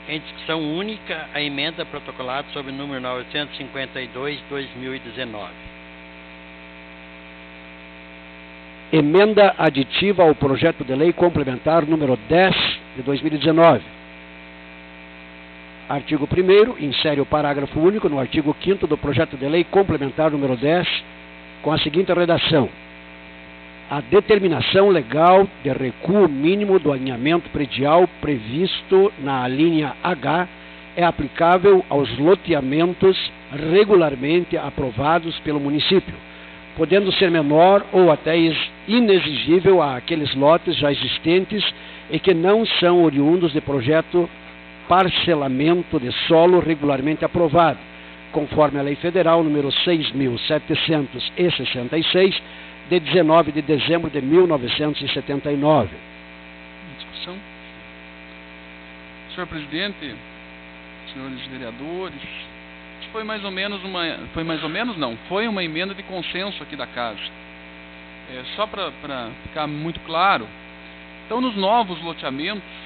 Em discussão única, a emenda protocolada sob o número 952/2019. Emenda aditiva ao projeto de lei complementar número 10 de 2019. Artigo 1º, insere o parágrafo único no artigo 5º do projeto de lei complementar número 10, com a seguinte redação: a determinação legal de recuo mínimo do alinhamento predial previsto na alínea H é aplicável aos loteamentos regularmente aprovados pelo município, podendo ser menor ou até inexigível àqueles lotes já existentes e que não são oriundos de projeto parcelamento de solo regularmente aprovado, conforme a Lei Federal número 6.766, de 19 de dezembro de 1979. Discussão. Senhor presidente, senhores vereadores, foi uma emenda de consenso aqui da casa. Só para ficar muito claro, então nos novos loteamentos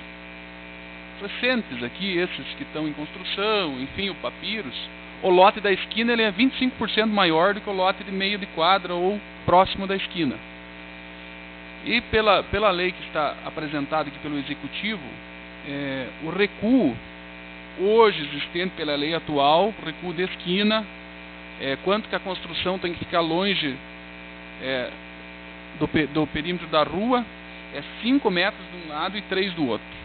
recentes aqui, esses que estão em construção, enfim, o Papiros, o lote da esquina ele é 25% maior do que o lote de meio de quadra ou próximo da esquina. E pela lei que está apresentada aqui pelo Executivo, o recuo hoje existente pela lei atual, o recuo de esquina, quanto que a construção tem que ficar longe do perímetro da rua, é 5 metros de um lado e 3 do outro.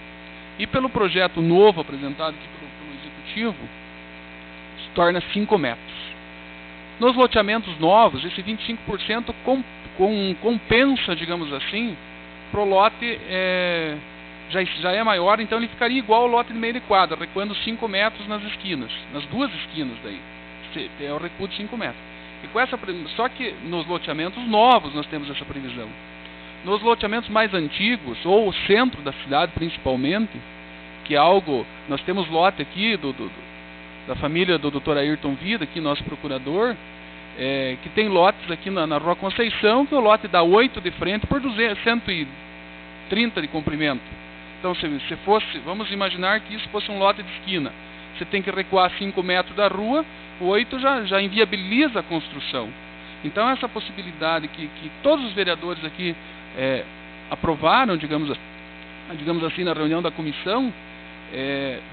E pelo projeto novo apresentado aqui pelo Executivo, se torna 5 metros. Nos loteamentos novos, esse 25% compensa, digamos assim, para o lote já é maior, então ele ficaria igual ao lote de meio de quadra, recuando 5 metros nas esquinas, nas duas esquinas daí. É o recuo de 5 metros. E com só que nos loteamentos novos nós temos essa previsão. Nos loteamentos mais antigos, ou o centro da cidade principalmente, que é algo... Nós temos lote aqui da família do Dr. Ayrton Vida, aqui nosso procurador, que tem lotes aqui na Rua Conceição, que o lote dá 8 de frente por 130 de comprimento. Então, se fosse, vamos imaginar que isso fosse um lote de esquina. Você tem que recuar 5 metros da rua, o 8 já inviabiliza a construção. Então, essa possibilidade que todos os vereadores aqui aprovaram, digamos assim, na reunião da comissão,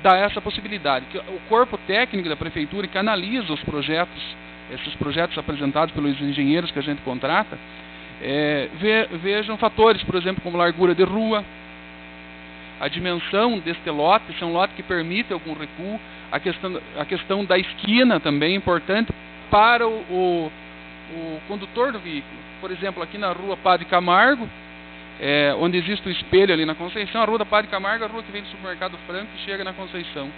dá essa possibilidade. Que o corpo técnico da prefeitura que analisa os projetos, esses projetos apresentados pelos engenheiros que a gente contrata, vejam fatores, por exemplo, como largura de rua, a dimensão deste lote, se é um lote que permite algum recuo, a questão da esquina também é importante para o condutor do veículo. Por exemplo, aqui na Rua Padre Camargo, onde existe o espelho ali na Conceição, a Rua da Padre Camargo é a rua que vem do Supermercado Franco e chega na Conceição.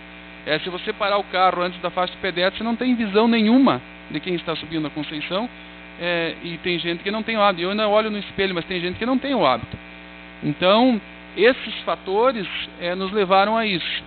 Se você parar o carro antes da faixa de pedestre, você não tem visão nenhuma de quem está subindo a Conceição, e tem gente que não tem o hábito. Eu ainda olho no espelho, mas tem gente que não tem o hábito. Então, esses fatores nos levaram a isso.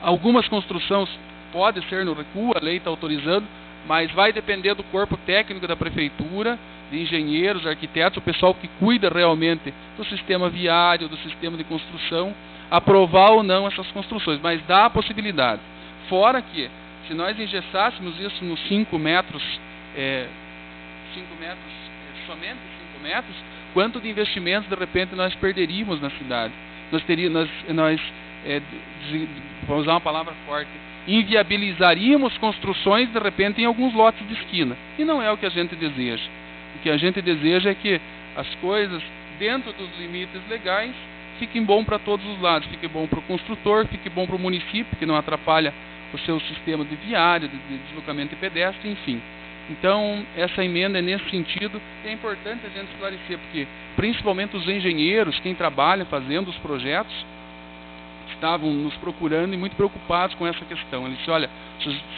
Algumas construções podem ser no recuo, a lei está autorizando, mas vai depender do corpo técnico da prefeitura, de engenheiros, arquitetos, o pessoal que cuida realmente do sistema viário, do sistema de construção, aprovar ou não essas construções, mas dá a possibilidade. Fora que, se nós engessássemos isso nos 5 metros, somente 5 metros, quanto de investimentos de repente nós perderíamos na cidade? Vamos usar uma palavra forte, inviabilizaríamos construções de repente em alguns lotes de esquina. E não é o que a gente deseja. O que a gente deseja é que as coisas, dentro dos limites legais, fiquem bom para todos os lados. Fique bom para o construtor, fique bom para o município, que não atrapalha o seu sistema de viário, de deslocamento de pedestre, enfim. Então, essa emenda é nesse sentido, e é importante a gente esclarecer, porque principalmente os engenheiros, quem trabalha fazendo os projetos, estavam nos procurando e muito preocupados com essa questão. Eles disseram, olha,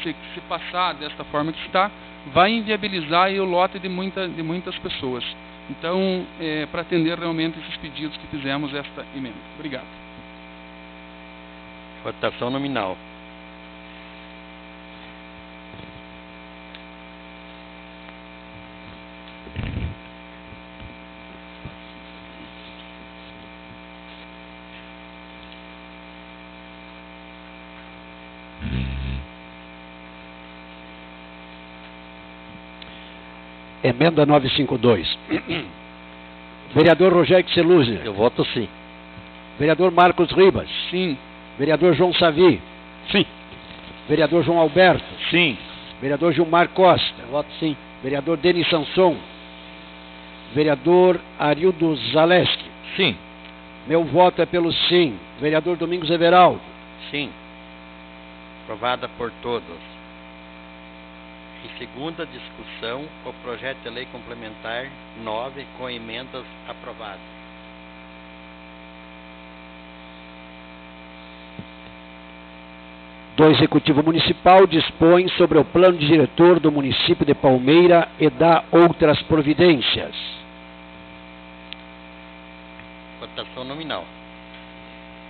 se passar desta forma que está, vai inviabilizar aí o lote de muitas pessoas. Então, para atender realmente esses pedidos que fizemos esta emenda. Obrigado. Votação nominal. Emenda 952. Vereador Rogério Celuzzi. Eu voto sim. Vereador Marcos Ribas. Sim. Vereador João Savi. Sim. Vereador João Alberto. Sim. Vereador Gilmar Costa. Eu voto sim. Vereador Denis Sanson. Vereador Arildo Zaleski. Sim. Meu voto é pelo sim. Vereador Domingos Everaldo. Sim. Aprovada por todos. Em segunda discussão, o projeto de lei complementar 9 com emendas aprovadas. Do Executivo Municipal dispõe sobre o plano diretor do município de Palmeira e dá outras providências. Votação nominal.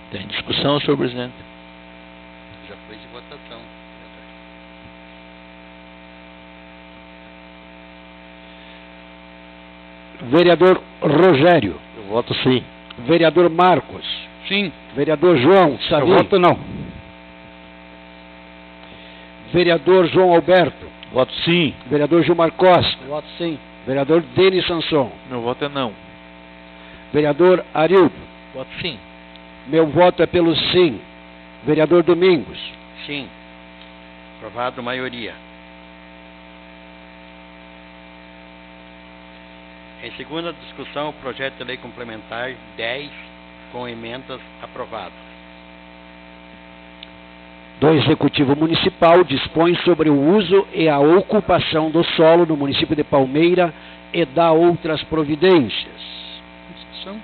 Tem discussão, senhor presidente? Já foi de votação. Vereador Rogério. Eu voto sim. Vereador Marcos. Sim. Vereador João Savi. Eu voto não. Vereador João Alberto. Voto sim. Vereador Gilmar Costa. Eu voto sim. Vereador Denis Sanson. Meu voto é não. Vereador Arildo. Voto sim. Meu voto é pelo sim. Vereador Domingos. Sim. Aprovado maioria. Em segunda discussão, o projeto de lei complementar 10 com emendas aprovadas. do Executivo Municipal dispõe sobre o uso e a ocupação do solo no município de Palmeira e dá outras providências. Discussão?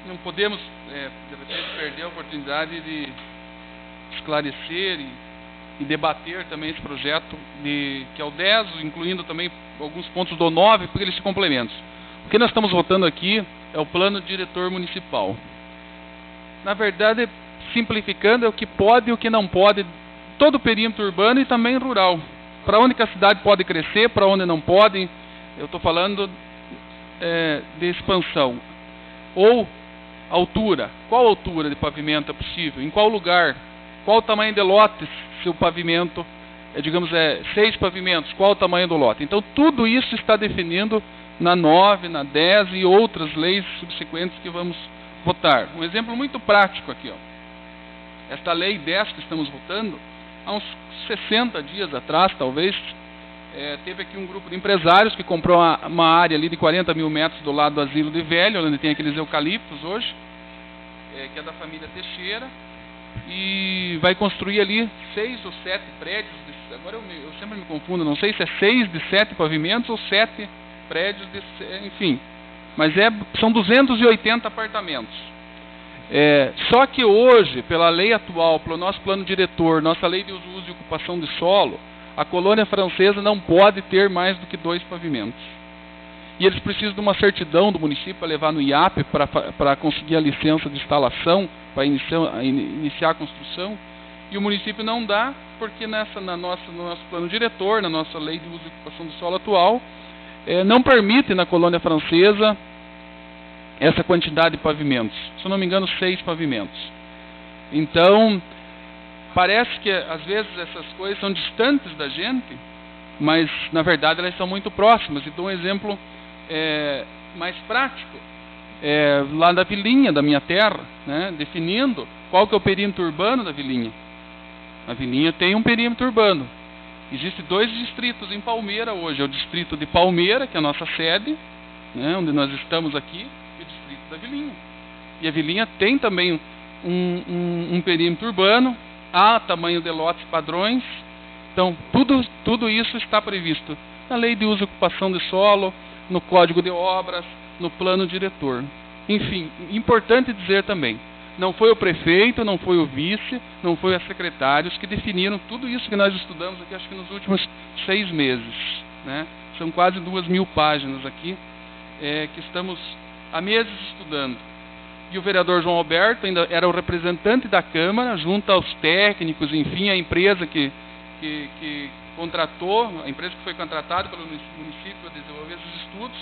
Não podemos, de repente, perder a oportunidade de esclarecer e debater também esse projeto, que é o 10, incluindo também alguns pontos do 9, porque eles se complementam. O que nós estamos votando aqui é o plano diretor municipal. Na verdade, simplificando, é o que pode e o que não pode, todo o perímetro urbano e também rural. Para onde que a cidade pode crescer, para onde não pode, eu estou falando de expansão. Ou altura, qual altura de pavimento é possível, em qual lugar, qual o tamanho de lotes, se o pavimento, digamos, 6 pavimentos, qual o tamanho do lote. Então, tudo isso está definindo na 9, na 10 e outras leis subsequentes que vamos votar. Um exemplo muito prático aqui, ó. Esta lei 10 que estamos votando, há uns 60 dias atrás, talvez, teve aqui um grupo de empresários que comprou uma área ali de 40 mil metros do lado do asilo de velho, onde tem aqueles eucaliptos hoje, que é da família Teixeira, e vai construir ali 6 ou 7 prédios, agora eu sempre me confundo, não sei se é 6 de 7 pavimentos ou 7 prédios, enfim, mas são 280 apartamentos. Só que hoje, pela lei atual, pelo nosso plano diretor, nossa lei de uso e ocupação de solo, a colônia francesa não pode ter mais do que 2 pavimentos. E eles precisam de uma certidão do município para levar no IAP para conseguir a licença de instalação, para iniciar a construção. E o município não dá, porque no nosso plano diretor, na nossa lei de uso e ocupação do solo atual, não permite na colônia francesa essa quantidade de pavimentos. Se eu não me engano, 6 pavimentos. Então, parece que às vezes essas coisas são distantes da gente, mas na verdade elas são muito próximas. E dou um exemplo mais prático. Lá da Vilinha, da minha terra, né, definindo qual que é o perímetro urbano da Vilinha. A Vilinha tem um perímetro urbano. Existem 2 distritos em Palmeira hoje. É o distrito de Palmeira, que é a nossa sede, né, onde nós estamos aqui, e o distrito da Vilinha. E a Vilinha tem também um perímetro urbano, há tamanho de lotes padrões. Então, tudo isso está previsto na lei de uso e ocupação de solo, no Código de Obras, no plano diretor. Enfim, importante dizer também, não foi o prefeito, não foi o vice, não foi os secretários que definiram tudo isso que nós estudamos aqui, acho que nos últimos 6 meses. Né? São quase 2.000 páginas aqui, que estamos há meses estudando. E o vereador João Alberto ainda era o representante da Câmara, junto aos técnicos, enfim, a empresa que contratou, a empresa que foi contratada pelo município a desenvolver esses estudos,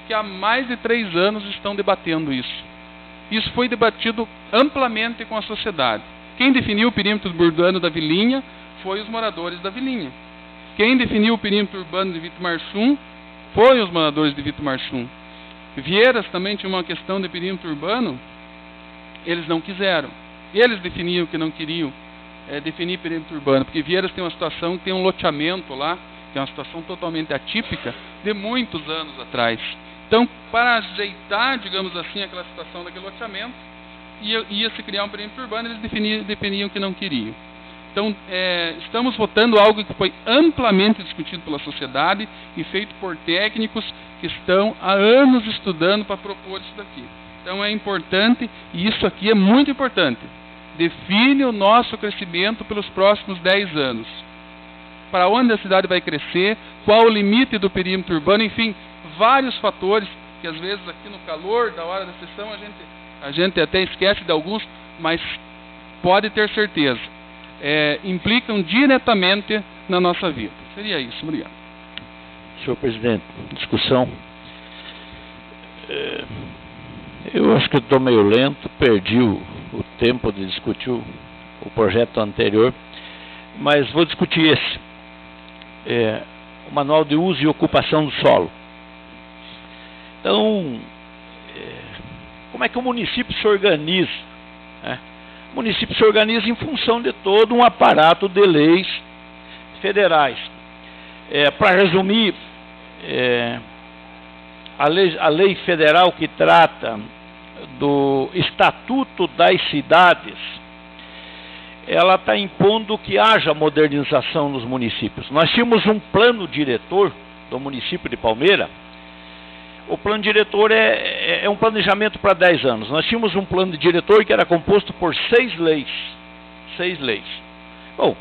que há mais de 3 anos estão debatendo isso. Isso foi debatido amplamente com a sociedade. Quem definiu o perímetro urbano da Vilinha foi os moradores da Vilinha. Quem definiu o perímetro urbano de Vitomarchum foi os moradores de Vitomarchum. Vieiras também tinha uma questão de perímetro urbano, eles não quiseram. Eles definiam que não queriam definir perímetro urbano, porque Vieiras tem uma situação, tem um loteamento lá, que é uma situação totalmente atípica, de muitos anos atrás. Então, para ajeitar, digamos assim, aquela situação daquele loteamento, ia se criar um perímetro urbano, eles definiam que não queriam. Então, estamos votando algo que foi amplamente discutido pela sociedade e feito por técnicos que estão há anos estudando para propor isso daqui. Então, é importante, e isso aqui é muito importante, define o nosso crescimento pelos próximos 10 anos. Para onde a cidade vai crescer, qual o limite do perímetro urbano, enfim, vários fatores que às vezes aqui no calor da hora da sessão a gente até esquece de alguns, mas pode ter certeza, implicam diretamente na nossa vida. Seria isso, obrigado. Senhor presidente, discussão. Eu acho que eu estou meio lento, perdi o tempo de discutir o projeto anterior, mas vou discutir esse. O Manual de Uso e Ocupação do Solo. Então, como é que o município se organiza? Né? O município se organiza em função de todo um aparato de leis federais. Para resumir, a lei federal que trata do Estatuto das Cidades, ela está impondo que haja modernização nos municípios. Nós tínhamos um plano diretor do município de Palmeira. O plano diretor é um planejamento para 10 anos. Nós tínhamos um plano diretor que era composto por 6 leis. 6 leis. Bom,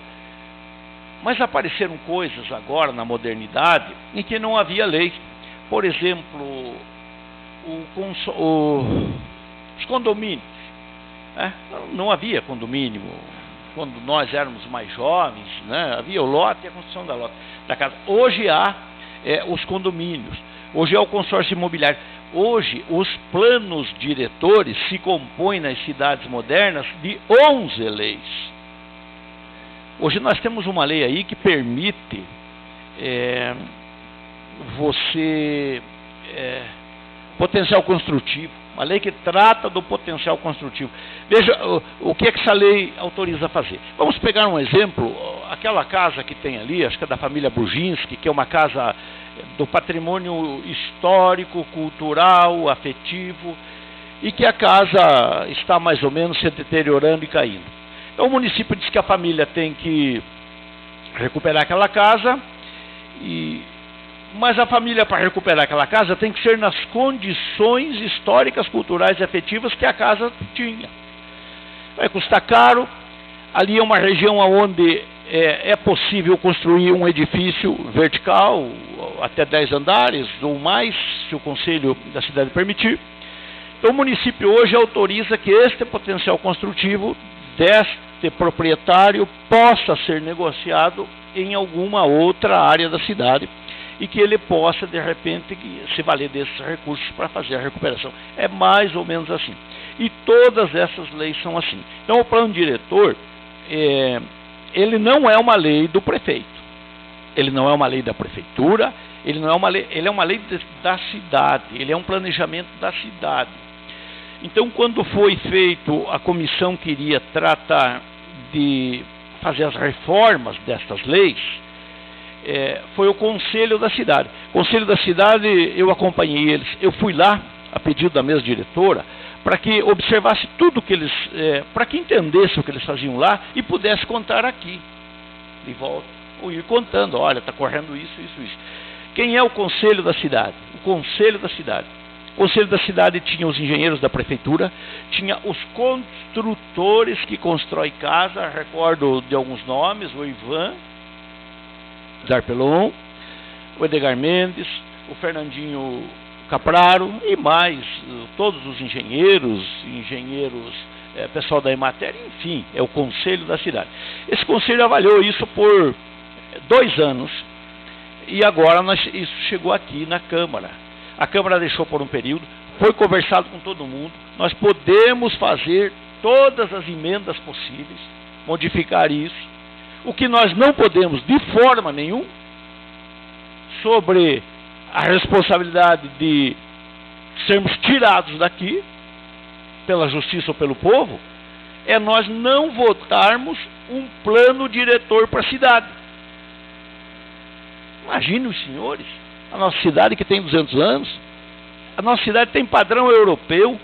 mas apareceram coisas agora na modernidade em que não havia lei. Por exemplo, os condomínios. Né? Não havia condomínio. Quando nós éramos mais jovens, né? Havia o lote e a construção da casa. Hoje há os condomínios. Hoje é o consórcio imobiliário. Hoje, os planos diretores se compõem nas cidades modernas de 11 leis. Hoje nós temos uma lei aí que permite potencial construtivo. Uma lei que trata do potencial construtivo. Veja o que essa lei autoriza a fazer. Vamos pegar um exemplo. Aquela casa que tem ali, acho que é da família Brujinski, que é uma casa do patrimônio histórico, cultural, afetivo, e que a casa está mais ou menos se deteriorando e caindo. Então o município diz que a família tem que recuperar aquela casa, mas a família, para recuperar aquela casa, tem que ser nas condições históricas, culturais e afetivas que a casa tinha. Vai custar caro. Ali é uma região onde é possível construir um edifício vertical, até 10 andares ou mais, se o conselho da cidade permitir. Então o município hoje autoriza que este potencial construtivo deste proprietário possa ser negociado em alguma outra área da cidade e que ele possa, de repente, se valer desses recursos para fazer a recuperação. É mais ou menos assim. E todas essas leis são assim. Então o plano diretor, ele não é uma lei do prefeito. Ele não é uma lei da prefeitura, ele não é uma lei, ele é uma lei da cidade, ele é um planejamento da cidade. Então, quando foi feito, a comissão que iria tratar de fazer as reformas destas leis, foi o Conselho da Cidade. O Conselho da Cidade, eu acompanhei eles, eu fui lá, a pedido da mesa diretora, para que observasse tudo que eles, para que entendesse o que eles faziam lá e pudesse contar aqui, de volta, ou ir contando, olha, está correndo isso. Quem é o Conselho da Cidade? O Conselho da Cidade. O Conselho da Cidade tinha os engenheiros da prefeitura, tinha os construtores que constroem casa, recordo de alguns nomes, o Ivan Darpelon, o Edgar Mendes, o Fernandinho Capraro e mais, todos os engenheiros, pessoal da Emater, enfim, é o Conselho da Cidade. Esse Conselho avaliou isso por 2 anos e agora isso chegou aqui na Câmara. A Câmara deixou por um período, foi conversado com todo mundo, nós podemos fazer todas as emendas possíveis, modificar isso. O que nós não podemos, de forma nenhuma, sobre a responsabilidade de sermos tirados daqui, pela justiça ou pelo povo, é nós não votarmos um plano diretor para a cidade. Imagine os senhores, a nossa cidade que tem 200 anos, a nossa cidade tem padrão europeu,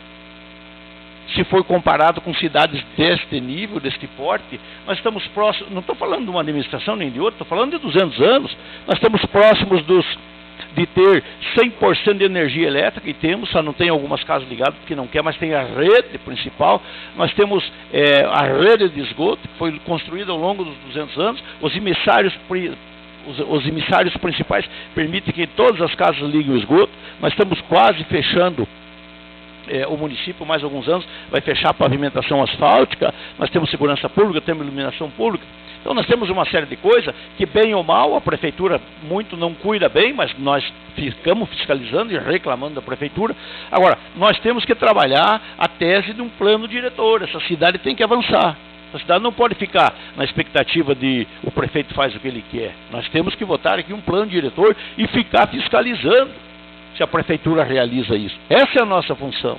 se for comparado com cidades deste nível, deste porte, nós estamos próximos, não estou falando de uma administração nem de outra, estou falando de 200 anos, nós estamos próximos de ter 100% de energia elétrica, e temos, só não tem algumas casas ligadas porque não quer, mas tem a rede principal, nós temos a rede de esgoto, que foi construída ao longo dos 200 anos, os emissários principais permitem que todas as casas liguem o esgoto, nós estamos quase fechando o município, mais alguns anos, vai fechar a pavimentação asfáltica, nós temos segurança pública, temos iluminação pública, então nós temos uma série de coisas que, bem ou mal, a prefeitura muito não cuida bem, mas nós ficamos fiscalizando e reclamando da prefeitura. Agora, nós temos que trabalhar a tese de um plano diretor, essa cidade tem que avançar. A cidade não pode ficar na expectativa de o prefeito faz o que ele quer. Nós temos que votar aqui um plano diretor e ficar fiscalizando se a prefeitura realiza isso. Essa é a nossa função.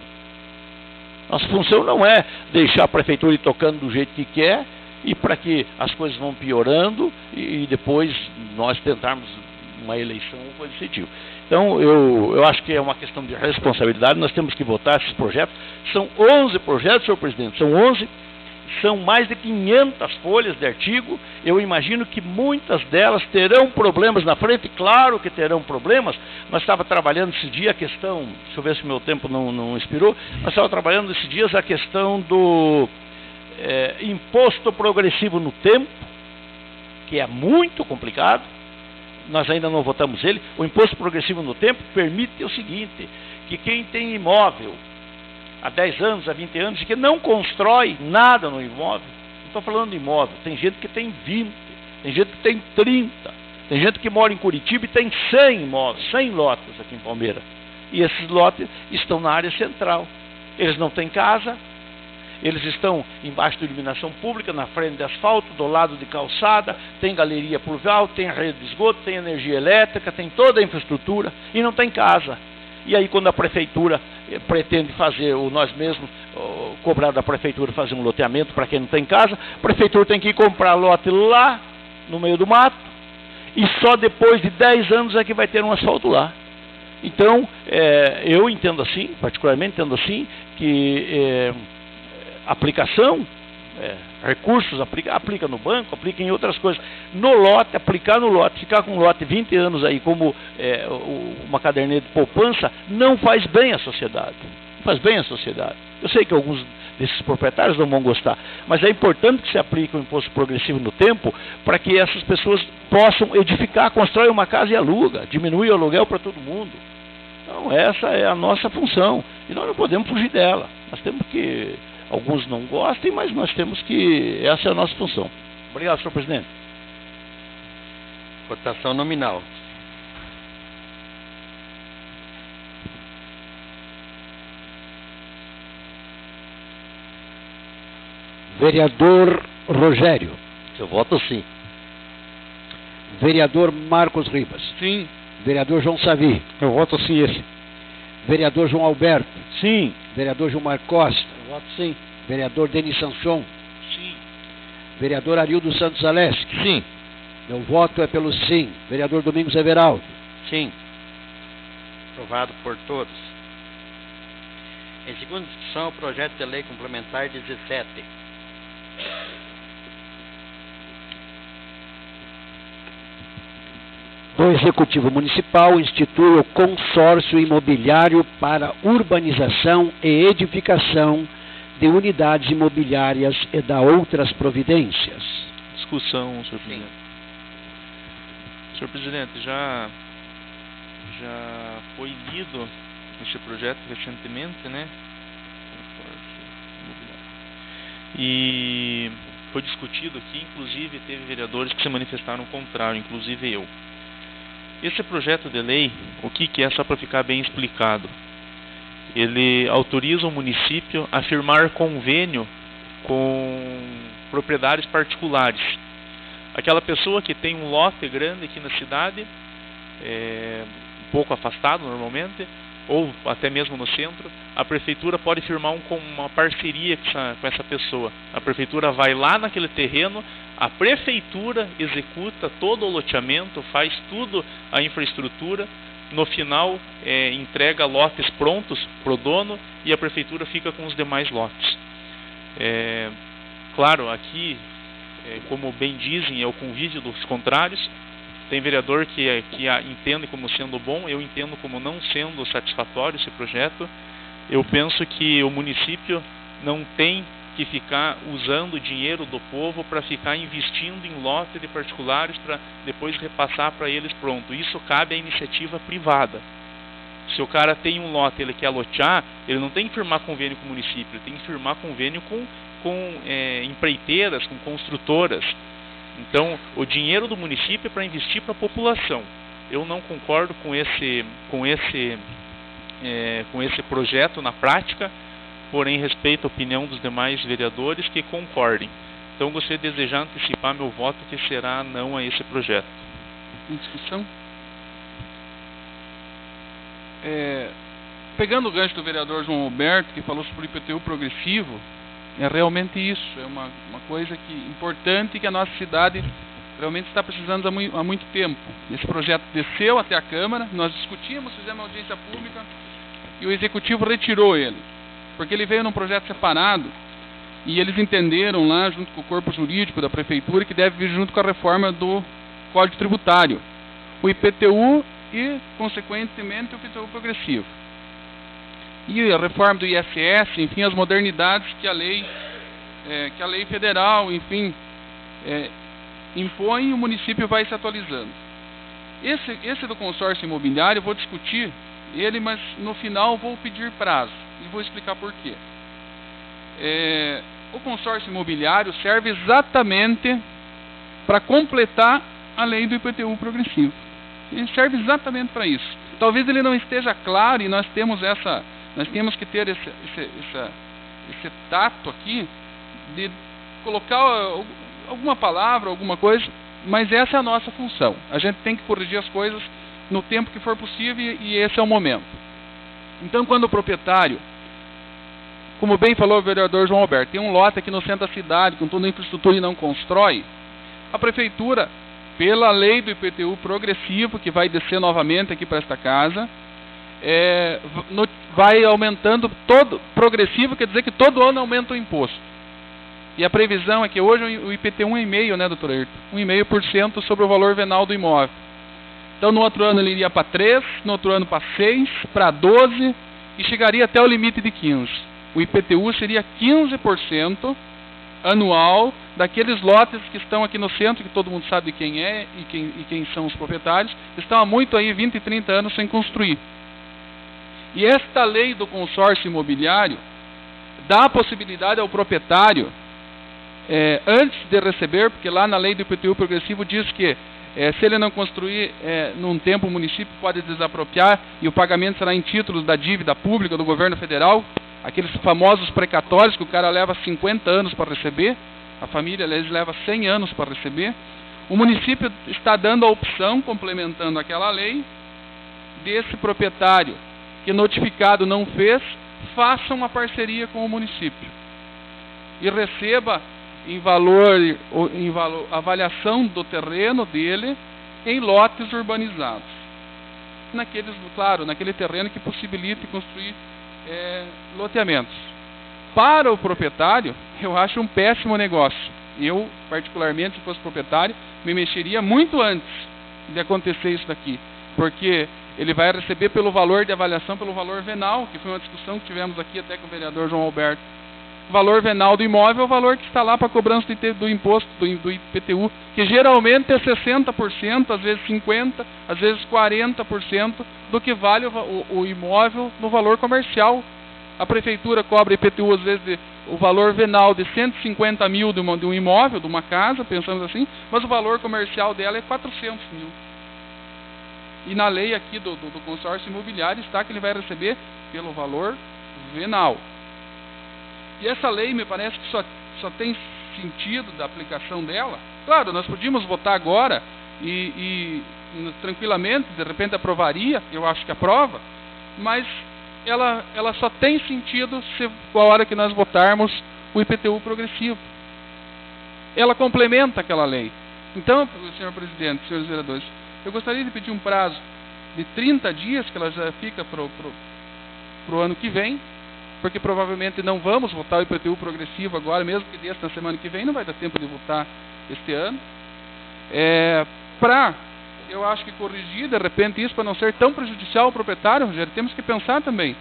Nossa função não é deixar a prefeitura ir tocando do jeito que quer e para que as coisas vão piorando e depois nós tentarmos uma eleição ou coisa desse tipo. Então, eu acho que é uma questão de responsabilidade, nós temos que votar esses projetos. São 11 projetos, senhor presidente, são 11, são mais de 500 folhas de artigo. Eu imagino que muitas delas terão problemas na frente, claro que terão problemas. Nós estávamos trabalhando esse dia a questão, deixa eu ver se meu tempo não expirou, nós estávamos trabalhando esses dias a questão do imposto progressivo no tempo, que é muito complicado. Nós ainda não votamos ele. O imposto progressivo no tempo permite o seguinte, que quem tem imóvel há 10 anos, há 20 anos, e que não constrói nada no imóvel, não estou falando de imóvel, tem gente que tem 20, tem gente que tem 30, tem gente que mora em Curitiba e tem 100 imóveis, 100 lotes aqui em Palmeira, e esses lotes estão na área central, eles não têm casa, eles estão embaixo de iluminação pública, na frente de asfalto, do lado de calçada, tem galeria pluvial, tem rede de esgoto, tem energia elétrica, tem toda a infraestrutura, e não tem casa. E aí quando a prefeitura pretende fazer, ou nós mesmos, cobrar da prefeitura fazer um loteamento para quem não tem casa, a prefeitura tem que ir comprar lote lá, no meio do mato, e só depois de 10 anos é que vai ter um asfalto lá. Então, eu entendo assim, particularmente entendo assim, que aplicação, recursos, aplica no banco, aplica em outras coisas. No lote, aplicar no lote, ficar com um lote 20 anos aí como uma caderneta de poupança, não faz bem à sociedade. Não faz bem à sociedade. Eu sei que alguns desses proprietários não vão gostar, mas é importante que se aplique o imposto progressivo no tempo para que essas pessoas possam edificar, constrói uma casa e aluga, diminui o aluguel para todo mundo. Então essa é a nossa função e nós não podemos fugir dela. Nós temos que... Alguns não gostem, mas nós temos que... Essa é a nossa função. Obrigado, senhor presidente. Votação nominal. Vereador Rogério. Eu voto sim. Vereador Marcos Ribas. Sim. Vereador João Savi. Eu voto sim esse. Vereador João Alberto. Sim. Vereador Gilmar Costa. Eu voto sim. Vereador Denis Sanson. Sim. Vereador Arildo Santos Aleschi. Sim. Meu voto é pelo sim. Vereador Domingos Everaldo. Sim. Aprovado por todos. Em segunda discussão, o projeto de lei complementar 17. O Executivo Municipal institui o consórcio imobiliário para urbanização e edificação de unidades imobiliárias e da outras providências. Discussão, senhor presidente. Senhor presidente, já foi lido esse projeto recentemente, né? E foi discutido aqui, inclusive teve vereadores que se manifestaram contrário, inclusive eu. Esse projeto de lei, o que é, só para ficar bem explicado? Ele autoriza o município a firmar convênio com proprietários particulares. Aquela pessoa que tem um lote grande aqui na cidade, um pouco afastado normalmente, ou até mesmo no centro, a prefeitura pode firmar uma parceria com essa pessoa. A prefeitura vai lá naquele terreno, a prefeitura executa todo o loteamento, faz tudo a infraestrutura, no final entrega lotes prontos para o dono e a prefeitura fica com os demais lotes. Claro, aqui, como bem dizem, é o convívio dos contrários. Tem vereador que entende como sendo bom, eu entendo como não sendo satisfatório esse projeto. Eu penso que o município não tem que ficar usando o dinheiro do povo para ficar investindo em lote de particulares para depois repassar para eles pronto. Isso cabe à iniciativa privada. Se o cara tem um lote e ele quer lotear, ele não tem que firmar convênio com o município, ele tem que firmar convênio com empreiteiras, com construtoras. Então, o dinheiro do município é para investir para a população. Eu não concordo com esse projeto na prática, porém respeito a opinião dos demais vereadores que concordem. Então, gostaria de desejar antecipar meu voto, que será não a esse projeto. Em discussão? Pegando o gancho do vereador João Alberto, que falou sobre o IPTU progressivo, é realmente isso, é uma coisa importante que a nossa cidade realmente está precisando há muito tempo. Esse projeto desceu até a Câmara, nós discutimos, fizemos uma audiência pública e o Executivo retirou ele, porque ele veio num projeto separado e eles entenderam lá, junto com o corpo jurídico da prefeitura, que deve vir junto com a reforma do Código Tributário, o IPTU e, consequentemente, o IPTU progressivo. E a reforma do ISS, enfim, as modernidades que a lei federal, enfim, impõe, e o município vai se atualizando. Esse do consórcio imobiliário, eu vou discutir ele, mas no final vou pedir prazo, e vou explicar por quê. O consórcio imobiliário serve exatamente para completar a lei do IPTU progressivo. Ele serve exatamente para isso. Talvez ele não esteja claro, e nós temos que ter esse tato aqui de colocar alguma palavra, alguma coisa, mas essa é a nossa função. A gente tem que corrigir as coisas no tempo que for possível, e esse é o momento. Então, quando o proprietário, como bem falou o vereador João Alberto, tem um lote aqui no centro da cidade, com toda a infraestrutura, e não constrói, a prefeitura, pela lei do IPTU progressivo, que vai descer novamente aqui para esta casa, vai aumentando todo progressivo, quer dizer que todo ano aumenta o imposto. E a previsão é que hoje o IPTU 1,5%, né, doutor Ayrton? 1,5% sobre o valor venal do imóvel. Então, no outro ano ele iria para 3%, no outro ano para 6%, para 12%, e chegaria até o limite de 15%. O IPTU seria 15% anual daqueles lotes que estão aqui no centro, que todo mundo sabe quem é e quem são os proprietários, estão há muito aí, 20 e 30 anos sem construir. E esta lei do consórcio imobiliário dá a possibilidade ao proprietário, antes de receber, porque lá na lei do IPTU progressivo diz que se ele não construir num tempo, o município pode desapropriar, e o pagamento será em títulos da dívida pública do governo federal, aqueles famosos precatórios que o cara leva 50 anos para receber, a família, aliás, leva 100 anos para receber. O município está dando a opção, complementando aquela lei, desse proprietário que notificado não fez, faça uma parceria com o município e receba em valor avaliação do terreno dele em lotes urbanizados. Naquele terreno que possibilite construir loteamentos. Para o proprietário, eu acho um péssimo negócio. Eu, particularmente, se fosse proprietário, me mexeria muito antes de acontecer isso daqui, porque ele vai receber pelo valor de avaliação, pelo valor venal, que foi uma discussão que tivemos aqui até com o vereador João Alberto. O valor venal do imóvel é o valor que está lá para a cobrança do imposto, do IPTU, que geralmente é 60%, às vezes 50%, às vezes 40% do que vale o imóvel no valor comercial. A prefeitura cobra IPTU, às vezes, o valor venal de 150 mil de um imóvel, de uma casa, pensamos assim, mas o valor comercial dela é 400 mil. E na lei aqui do consórcio imobiliário está que ele vai receber pelo valor venal. E essa lei me parece que só tem sentido da aplicação dela. Claro, nós podíamos votar agora e tranquilamente, de repente aprovaria, eu acho que aprova, mas ela só tem sentido se a hora que nós votarmos o IPTU progressivo. Ela complementa aquela lei. Então, senhor presidente, senhores vereadores, eu gostaria de pedir um prazo de 30 dias, que ela já fica para o ano que vem, porque provavelmente não vamos votar o IPTU progressivo agora, mesmo que desse na semana que vem, não vai dar tempo de votar este ano. Eu acho que corrigir, de repente, isso para não ser tão prejudicial ao proprietário, Rogério, temos que pensar também.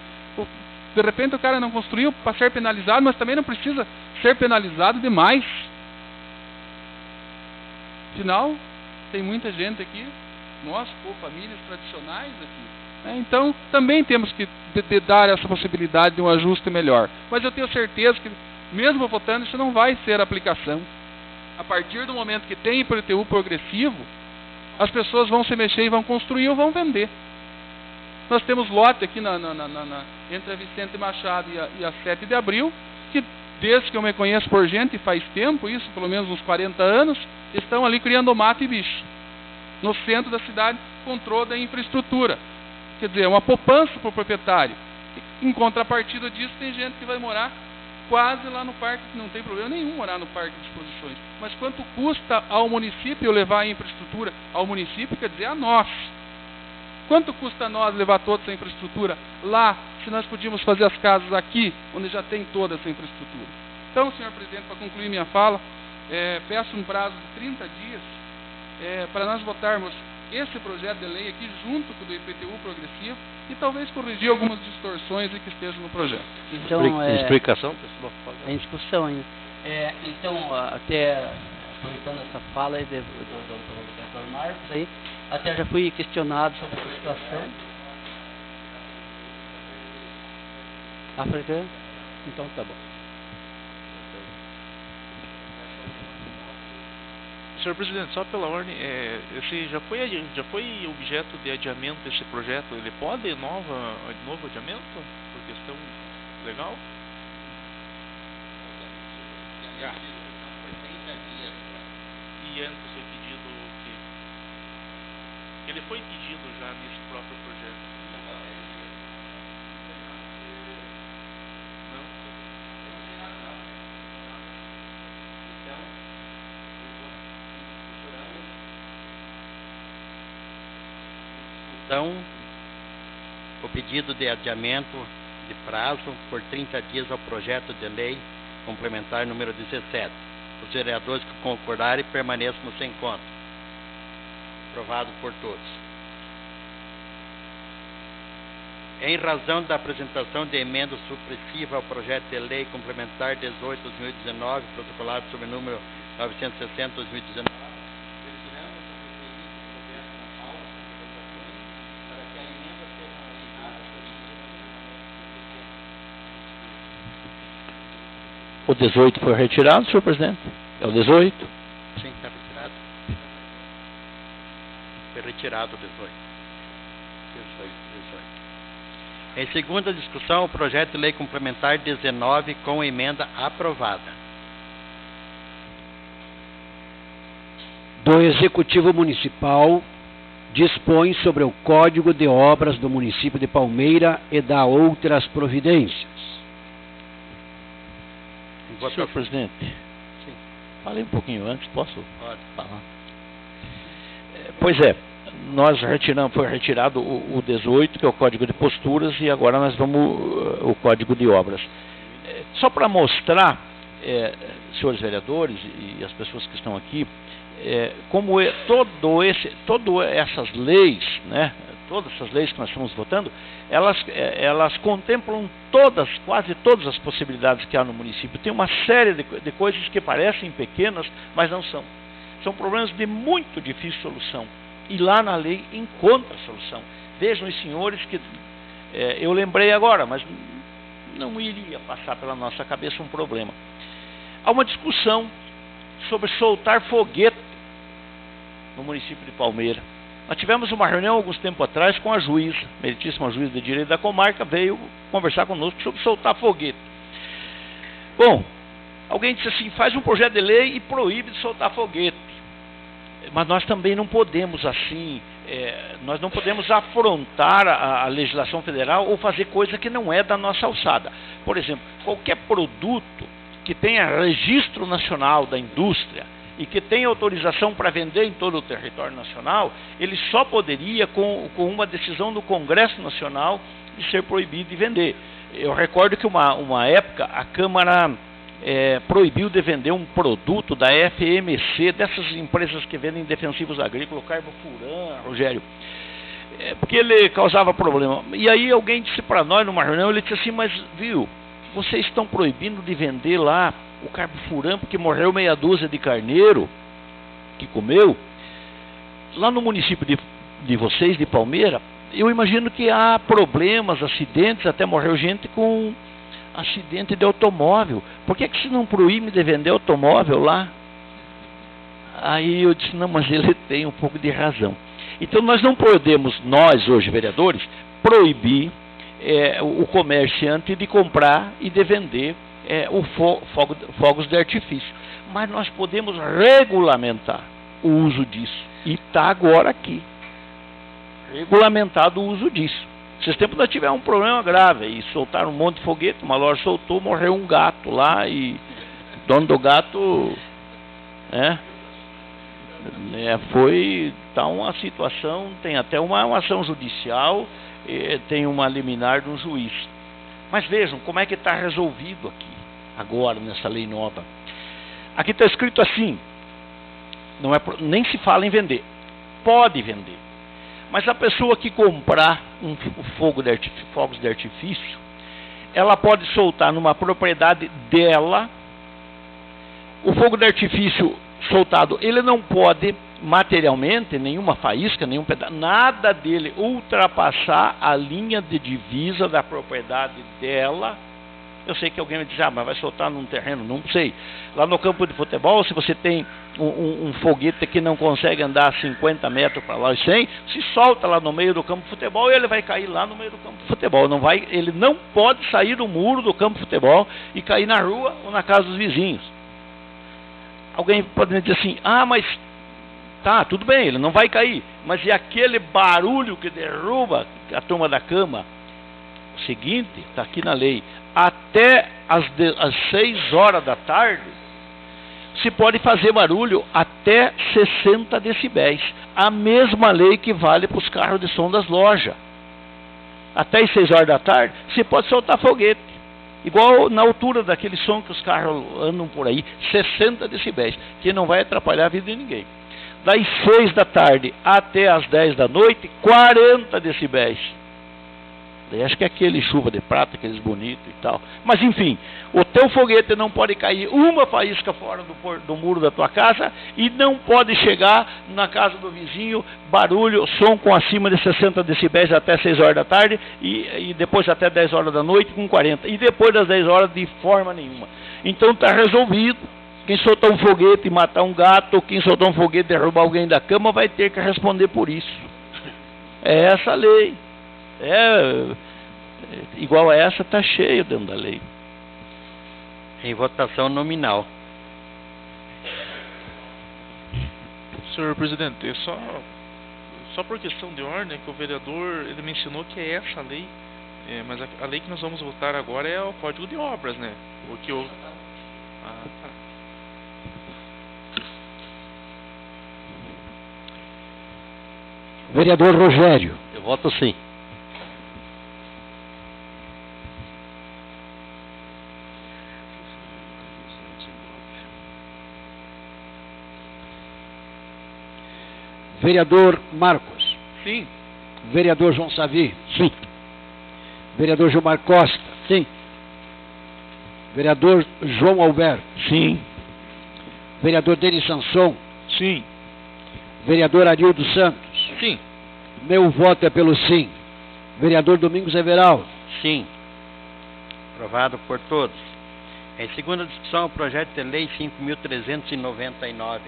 De repente o cara não construiu para ser penalizado, mas também não precisa ser penalizado demais. Afinal, tem muita gente aqui, nós, famílias tradicionais aqui. Então, também temos que dar essa possibilidade de um ajuste melhor. Mas eu tenho certeza que, mesmo votando, isso não vai ser aplicação. A partir do momento que tem IPTU progressivo, as pessoas vão se mexer e vão construir ou vão vender. Nós temos lote aqui entre a Vicente Machado e a 7 de Abril, que desde que eu me conheço por gente, faz tempo, isso, pelo menos uns 40 anos, estão ali criando mato e bicho. No centro da cidade, com toda a infraestrutura. Quer dizer, é uma poupança para o proprietário. Em contrapartida disso, tem gente que vai morar quase lá no parque, não tem problema nenhum morar no parque de exposições. Mas quanto custa ao município levar a infraestrutura? Ao município quer dizer a nós. Quanto custa a nós levar toda essa infraestrutura lá, se nós podíamos fazer as casas aqui, onde já tem toda essa infraestrutura? Então, senhor presidente, para concluir minha fala, peço um prazo de 30 dias para nós votarmos esse projeto de lei aqui junto com o do IPTU progressivo e talvez corrigir algumas distorções que estejam no projeto. Então, explicação? Em discussão ainda. Então, até aproveitando essa fala aí do Dr. Marcos, aí, até já fui questionado sobre essa situação. Africano? Então tá bom. Senhor presidente, só pela ordem, esse já foi objeto de adiamento desse projeto? Ele pode novo adiamento por questão legal? E antes foi pedido o quê? Ele foi pedido já nesse próprio projeto. Então, o pedido de adiamento de prazo por 30 dias ao projeto de lei complementar número 17. Os vereadores que concordarem permaneçam no sem encontro. Aprovado por todos. Em razão da apresentação de emenda supressiva ao projeto de lei complementar 18/2019, protocolado sob o número 960/2019, O 18 foi retirado, senhor presidente? É o 18? Sim, está retirado. Foi retirado o 18. Em segunda discussão, o projeto de lei complementar 19 com emenda aprovada. Do Executivo Municipal dispõe sobre o Código de Obras do município de Palmeira e dá outras providências. Senhor presidente, sim. Falei um pouquinho antes, posso Pode falar? Pois é, foi retirado o 18, que é o Código de Posturas, e agora nós vamos o Código de Obras. Só para mostrar, senhores vereadores e as pessoas que estão aqui, como todas essas leis, né? Todas essas leis que nós estamos votando, elas contemplam quase todas as possibilidades que há no município. Tem uma série de coisas que parecem pequenas, mas não são. São problemas de muito difícil solução. E lá na lei encontra a solução. Vejam os senhores que eu lembrei agora, mas não iria passar pela nossa cabeça um problema. Há uma discussão sobre soltar foguete no município de Palmeira. Nós tivemos uma reunião alguns tempo atrás com a juíza, meritíssima juíza de direito da comarca, veio conversar conosco sobre soltar foguete. Bom, alguém disse assim, faz um projeto de lei e proíbe de soltar foguete. Mas nós também não podemos assim, nós não podemos afrontar a legislação federal ou fazer coisa que não é da nossa alçada. Por exemplo, qualquer produto que tenha registro nacional da indústria e que tenha autorização para vender em todo o território nacional, ele só poderia, com uma decisão do Congresso Nacional, de ser proibido de vender. Eu recordo que uma época a Câmara proibiu de vender um produto da FMC, dessas empresas que vendem defensivos agrícolas, Carbofuran, Rogério, porque ele causava problema. E aí alguém disse para nós numa reunião, ele disse assim, mas viu, vocês estão proibindo de vender lá o Carbofuran porque morreu meia dúzia de carneiro que comeu. Lá no município de vocês, de Palmeira, eu imagino que há problemas, acidentes, até morreu gente com acidente de automóvel. Por que se não proíbe de vender automóvel lá? Aí eu disse, não, mas ele tem um pouco de razão. Então nós não podemos, nós hoje vereadores, proibir o comerciante de comprar e de vender fogos de artifício. Mas nós podemos regulamentar o uso disso. E está agora aqui. Regulamentado o uso disso. Esses tempos nós tivemos um problema grave e soltaram um monte de foguete, uma loja soltou, morreu um gato lá e o dono do gato está uma situação, tem até uma ação judicial, tem uma liminar de um juiz. Mas vejam como é que está resolvido aqui. agora nessa lei nova. Aqui está escrito assim, não é, nem se fala em vender, pode vender. Mas a pessoa que comprar fogos de artifício, ela pode soltar numa propriedade dela. O fogo de artifício soltado, ele não pode materialmente, nenhuma faísca, nenhum pedaço, nada dele ultrapassar a linha de divisa da propriedade dela. Eu sei que alguém vai dizer, mas vai soltar num terreno, não sei. Lá no campo de futebol, se você tem um foguete que não consegue andar 50 metros para lá e 100, se solta lá no meio do campo de futebol e ele vai cair lá no meio do campo de futebol. Ele não pode sair do muro do campo de futebol e cair na rua ou na casa dos vizinhos. Alguém pode me dizer assim, mas tá, tudo bem, ele não vai cair. Mas e aquele barulho que derruba a turma da cama? O seguinte, está aqui na lei, até às 6 horas da tarde, se pode fazer barulho até 60 decibéis. A mesma lei que vale para os carros de som das lojas. Até às 6 horas da tarde, se pode soltar foguete. Igual na altura daquele som que os carros andam por aí, 60 decibéis, que não vai atrapalhar a vida de ninguém. Das 6 da tarde até às 10 da noite, 40 decibéis. Acho que é aquele chuva de prata, aqueles bonitos e tal. Mas enfim, o teu foguete não pode cair uma faísca fora do muro da tua casa e não pode chegar na casa do vizinho, barulho, som com acima de 60 decibéis até 6 horas da tarde e depois até 10 horas da noite com 40. E depois das 10 horas de forma nenhuma. Então está resolvido. Quem soltar um foguete e matar um gato, ou quem soltar um foguete e derrubar alguém da cama vai ter que responder por isso. É essa a lei. Igual a essa, está cheio dentro da lei. Em votação nominal. Senhor presidente, só por questão de ordem, que o vereador ele mencionou que é essa a lei, mas a lei que nós vamos votar agora é o Código de Obras, né? Porque o... tá. Vereador Rogério. Eu voto sim. Vereador Marcos. Sim. Vereador João Savi. Sim. Vereador Gilmar Costa. Sim. Vereador João Alberto. Sim. Vereador Denis Sanson. Sim. Vereador Arildo Santos. Sim. Meu voto é pelo sim. Vereador Domingos Everaldo. Sim. Aprovado por todos. Em segunda discussão, o projeto de lei 5.399.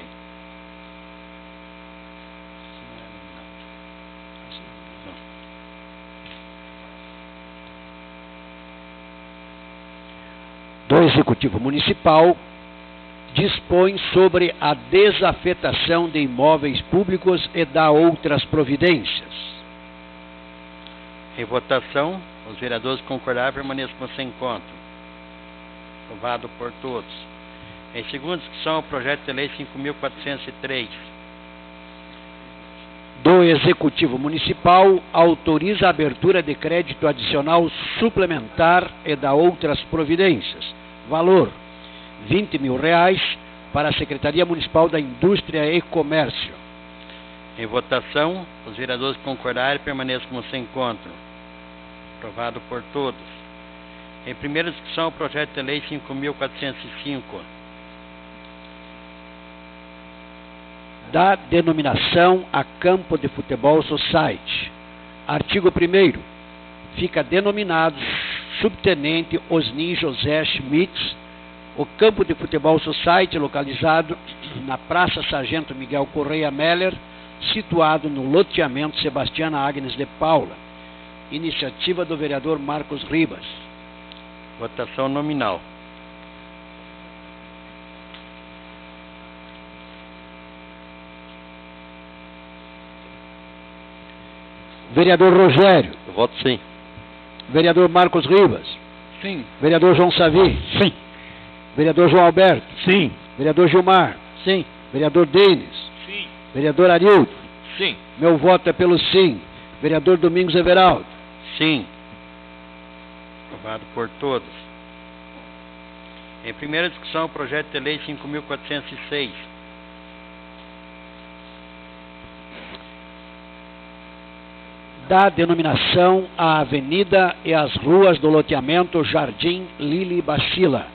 Do Executivo Municipal dispõe sobre a desafetação de imóveis públicos e dá outras providências. Em votação, os vereadores concordaram permaneçam como se encontram. Aprovado por todos. Em segunda discussão, o projeto de lei 5.403. Do Executivo Municipal autoriza a abertura de crédito adicional suplementar e dá outras providências. Valor: R$20 mil para a Secretaria Municipal da Indústria e Comércio. Em votação, os vereadores concordaram permaneçam como se encontram. Aprovado por todos. Em primeira discussão, o projeto de lei 5.405. Da denominação a Campo de Futebol Society. Artigo 1º. Fica denominado subtenente Osni José Schmitz, o Campo de Futebol Society localizado na Praça Sargento Miguel Correia Meller, situado no loteamento Sebastiana Agnes de Paula. Iniciativa do vereador Marcos Ribas. Votação nominal. Vereador Rogério. Eu voto sim. Vereador Marcos Ribas. Sim. Vereador João Savi. Sim. Vereador João Alberto. Sim. Vereador Gilmar. Sim. Vereador Denis. Sim. Vereador Arildo. Sim. Meu voto é pelo sim. Vereador Domingos Everaldo. Sim. Aprovado por todos. Em primeira discussão, o projeto de lei 5.406. Dá denominação à avenida e às ruas do loteamento Jardim Lili Bacila.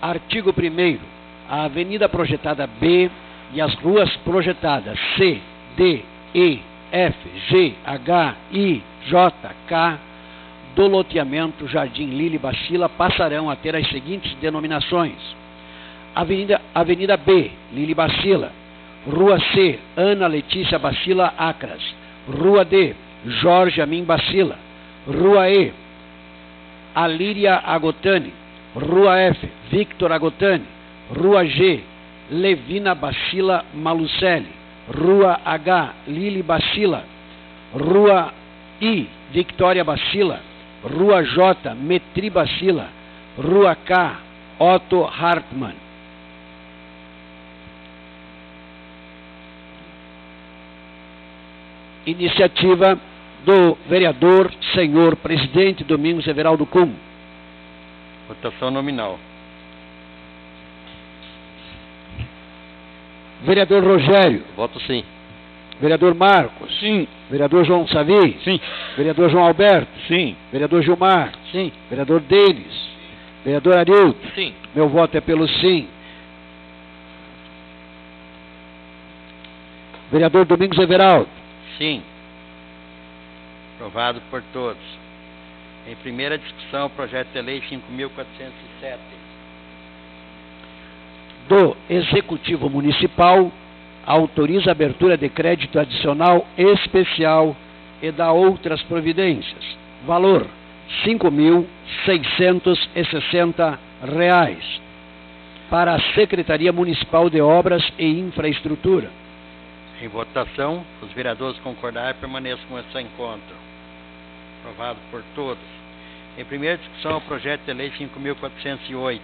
Artigo 1º. A avenida projetada B e as ruas projetadas C, D, E, F, G, H, I, J, K do loteamento Jardim Lili Bacila passarão a ter as seguintes denominações: Avenida B, Lili Bacila. Rua C, Ana Letícia Bacila Acras. Rua D, Jorge Amin Bacila. Rua E, Alíria Agotani. Rua F, Victor Agotani. Rua G, Levina Bacila Malucelli. Rua H, Lili Bacila. Rua I, Victoria Bacila. Rua J, Metri Bacila. Rua K, Otto Hartmann. Iniciativa do vereador senhor presidente Domingos Everaldo Kuhn. Votação nominal. Vereador Rogério. Voto sim. Vereador Marcos. Sim. Vereador João Savi. Sim. Vereador João Alberto. Sim. Vereador Gilmar. Sim. Vereador Denis. Vereador Arildo. Sim. Meu voto é pelo sim. Vereador Domingos Everaldo. Sim. Aprovado por todos. Em primeira discussão, o projeto de lei 5.407. Do Executivo Municipal, autoriza a abertura de crédito adicional especial e dá outras providências. Valor: R$ 5.660 para a Secretaria Municipal de Obras e Infraestrutura. Em votação, os vereadores concordarem, permaneçam com esse encontro. Aprovado por todos. Em primeira discussão, o projeto de lei 5.408.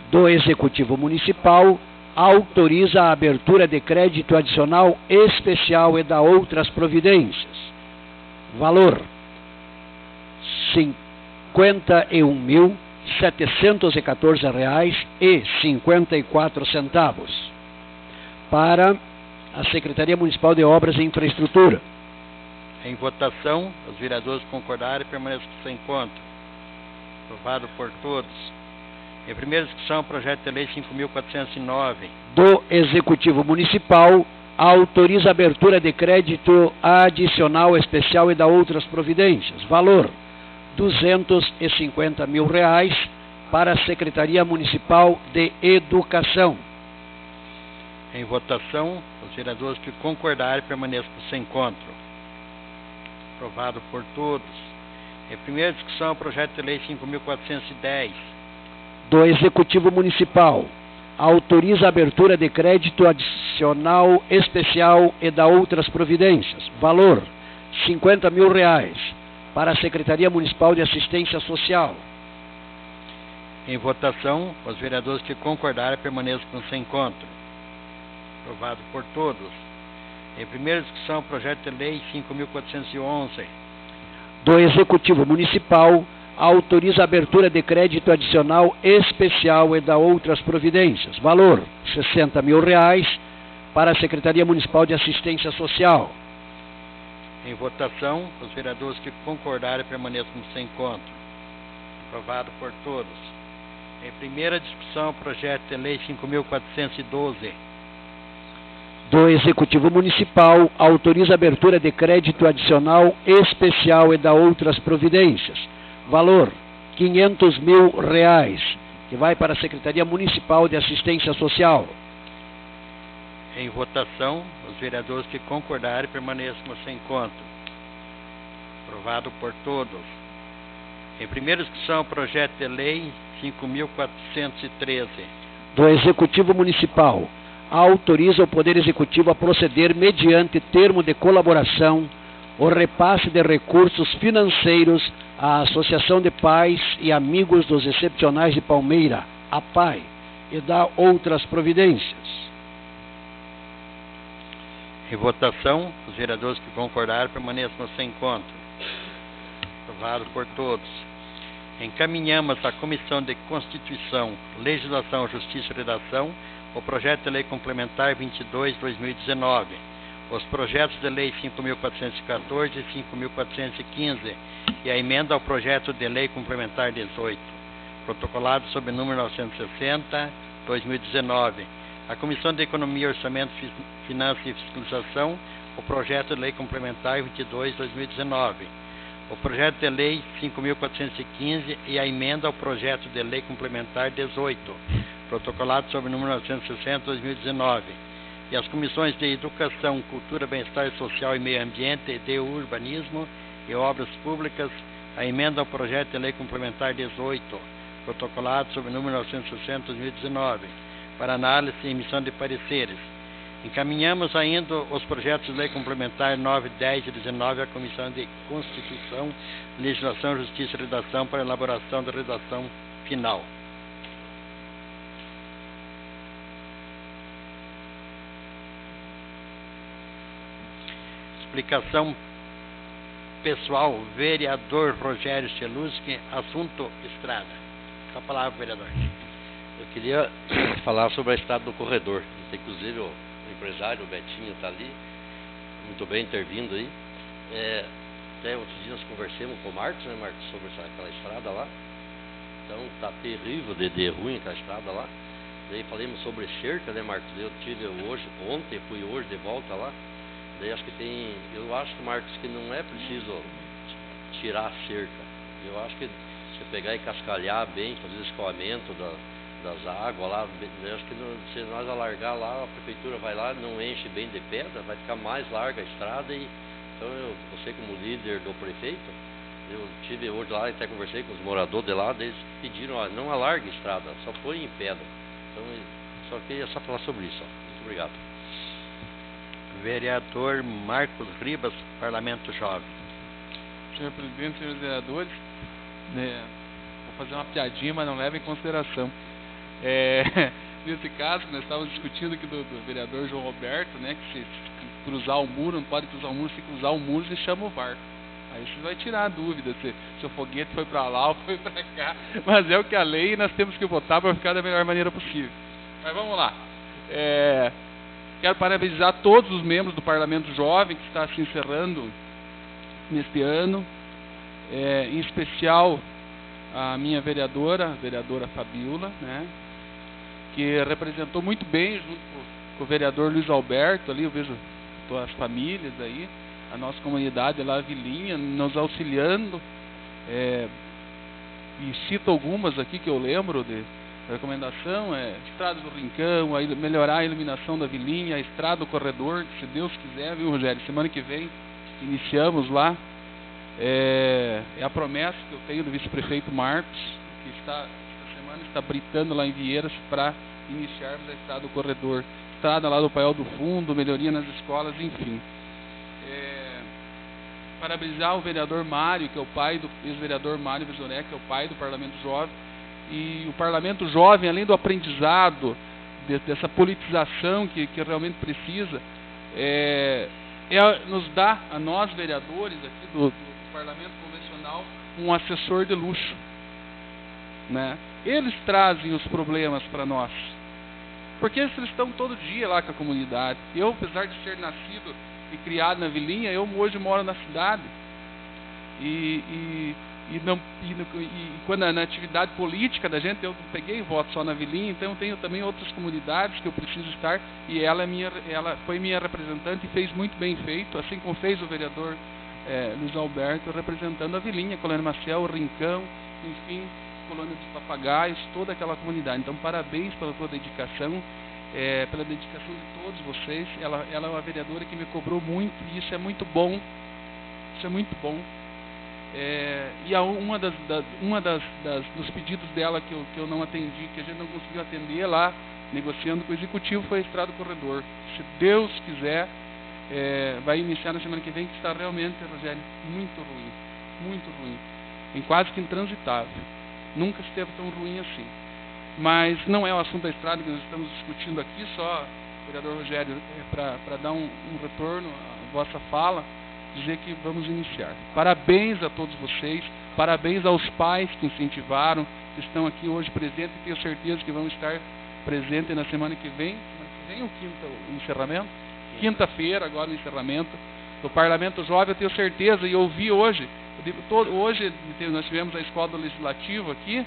Do Executivo Municipal, autoriza a abertura de crédito adicional especial e dá outras providências. Valor: R$ 51.714,54 para a Secretaria Municipal de Obras e Infraestrutura. Em votação, os vereadores concordarem, permaneçam com esse encontro. Aprovado por todos. Em primeira discussão, o projeto de lei 5.409. Do Executivo Municipal, autoriza a abertura de crédito adicional especial e dá outras providências. Valor: R$ 250 mil para a Secretaria Municipal de Educação. Em votação, os vereadores que concordarem, permaneçam com esse encontro. Aprovado por todos. Em primeira discussão, o projeto de lei 5.410. Do Executivo Municipal, autoriza a abertura de crédito adicional especial e dá outras providências. Valor: R$ 50 mil para a Secretaria Municipal de Assistência Social. Em votação, os vereadores que concordarem, permaneçam com esse encontro. Aprovado por todos. Em primeira discussão, o projeto de lei 5.411. Do Executivo Municipal, autoriza a abertura de crédito adicional especial e dá outras providências. Valor: R$ 60 mil para a Secretaria Municipal de Assistência Social. Em votação, os vereadores que concordarem, permaneçam nesse encontro. Aprovado por todos. Em primeira discussão, o projeto de lei 5.412. Do Executivo Municipal, autoriza a abertura de crédito adicional especial e dá outras providências. Valor: R$ 500 mil, que vai para a Secretaria Municipal de Assistência Social. Em votação, os vereadores que concordarem, permaneçam nesse encontro. Aprovado por todos. Em primeira discussão, o projeto de lei 5.413. Do Executivo Municipal, autoriza o Poder Executivo a proceder mediante termo de colaboração o repasse de recursos financeiros à Associação de Pais e Amigos dos Excepcionais de Palmeira, APAI, e dá outras providências. Em votação, os vereadores que concordarem, permaneçam no seu encontro. Aprovado por todos. Encaminhamos à Comissão de Constituição, Legislação, Justiça e Redação o projeto de lei complementar 22/2019, os projetos de lei 5.414 e 5.415 e a emenda ao projeto de lei complementar 18, protocolado sob o número 960/2019. A Comissão de Economia, Orçamento, Finanças e Fiscalização, o projeto de lei complementar 22/2019. O projeto de lei 5.415 e a emenda ao projeto de lei complementar 18, protocolado sob o número 960/2019. E as comissões de Educação, Cultura, Bem-Estar Social e Meio Ambiente, de Urbanismo e Obras Públicas, a emenda ao projeto de lei complementar 18, protocolado sob o número 960/2019, para análise e emissão de pareceres. Encaminhamos ainda os projetos de lei complementar 9, 10 e 19 à Comissão de Constituição, Legislação, Justiça e Redação para elaboração da redação final. Explicação pessoal, vereador Rogério Cheluski, assunto estrada. Com a palavra, vereador. Eu queria falar sobre a estrada do corredor. Inclusive o empresário, o Betinho, está ali, muito bem intervindo aí. Até outros dias conversamos com o Marcos, né, Marcos, sobre aquela estrada lá. Então está terrível de ruim aquela estrada lá. Daí falamos sobre cerca, né, Marcos? Eu tive ontem, fui hoje de volta lá. Daí acho que eu acho, Marcos, que não é preciso tirar a cerca. Eu acho que se pegar e cascalhar bem, fazer o escoamento das águas lá, eu acho que se nós alargar lá, a prefeitura vai lá, não enche bem de pedra, vai ficar mais larga a estrada. Então você como líder do prefeito, eu tive hoje lá, até conversei com os moradores de lá, eles pediram, não alargue a estrada, só põe em pedra. Então, só queria falar sobre isso. Muito obrigado. Vereador Marcos Ribas, Parlamento Jovem. Senhor presidente, senhores vereadores, vou fazer uma piadinha, mas não leva em consideração. Nesse caso, nós estávamos discutindo aqui do vereador João Roberto, né, que se cruzar o muro, não pode cruzar o muro, se cruzar o muro, você chama o VAR. Aí você vai tirar a dúvida se o foguete foi para lá ou foi para cá. Mas é o que a lei e nós temos que votar para ficar da melhor maneira possível. Mas vamos lá. Quero parabenizar todos os membros do Parlamento Jovem que está se encerrando neste ano, em especial a minha vereadora, a vereadora Fabiola, né, que representou muito bem junto com o vereador Luiz Alberto, ali eu vejo as famílias aí, a nossa comunidade lá, a Vilinha, nos auxiliando, e cito algumas aqui que eu lembro de recomendação, estrada do Rincão, melhorar a iluminação da Vilinha, a estrada do corredor, se Deus quiser, viu, Rogério? Semana que vem iniciamos lá. É a promessa que eu tenho do vice-prefeito Marcos, que esta semana está britando lá em Vieiras para iniciarmos a estrada do corredor, estrada lá do Paiol do Fundo, melhoria nas escolas, enfim. Parabenizar o vereador Mário, que é o pai do ex-vereador Mário Visoré, que é o pai do Parlamento Jovem. E o Parlamento Jovem, além do aprendizado, dessa politização que realmente precisa, nos dá, a nós vereadores aqui do Parlamento Convencional, um assessor de luxo, né? Eles trazem os problemas para nós, porque eles estão todo dia lá com a comunidade. Eu, apesar de ser nascido e criado na Vilinha, eu hoje moro na cidade. E quando na atividade política da gente, eu não peguei voto só na Vilinha, então eu tenho também outras comunidades que eu preciso estar, e ela foi minha representante e fez muito bem feito, assim como fez o vereador Luiz Alberto, representando a Vilinha, Colônia Maciel, o Rincão, enfim, Colônia dos Papagaios, toda aquela comunidade. Então, parabéns pela tua dedicação, pela dedicação de todos vocês. Ela é uma vereadora que me cobrou muito, e isso é muito bom. Isso é muito bom. E uma dos pedidos dela que eu não atendi, que a gente não conseguiu atender lá, negociando com o executivo, foi a estrada do corredor. Se Deus quiser, vai iniciar na semana que vem, que está realmente, Rogério, muito ruim, quase que intransitável. Nunca esteve tão ruim assim. Mas não é o assunto da estrada que nós estamos discutindo aqui, só, vereador Rogério, para dar um retorno à vossa fala. dizer que vamos iniciar. Parabéns a todos vocês, parabéns aos pais que incentivaram, que estão aqui hoje presentes, e tenho certeza que vão estar presentes na semana que vem. O encerramento? Quinta-feira, agora o encerramento do Parlamento Jovem, eu tenho certeza, e eu vi hoje, hoje nós tivemos a Escola do Legislativo aqui,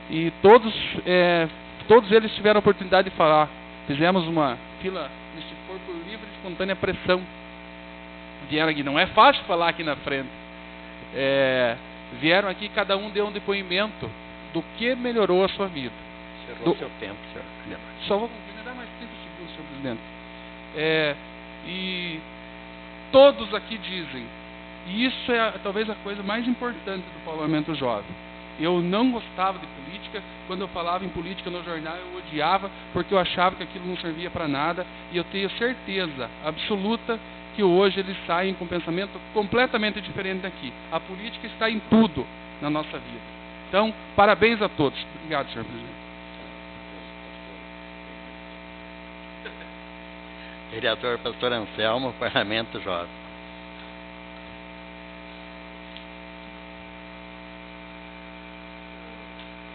e todos eles tiveram a oportunidade de falar. Fizemos uma fila, se for por livre e espontânea pressão. Vieram aqui, não é fácil falar aqui na frente. Vieram aqui, cada um deu um depoimento do que melhorou a sua vida. Cerrou seu tempo, senhor. Só vou concluir, me dá mais 30 segundos, senhor presidente. E todos aqui dizem, e isso é talvez a coisa mais importante do Parlamento Jovem. Eu não gostava de política. Quando eu falava em política no jornal, eu odiava, porque eu achava que aquilo não servia para nada. E eu tenho certeza absoluta que hoje eles saem com um pensamento completamente diferente daqui. A política está em tudo na nossa vida. Então, parabéns a todos. Obrigado, senhor presidente. Vereador Pastor Anselmo, Parlamento Jovem.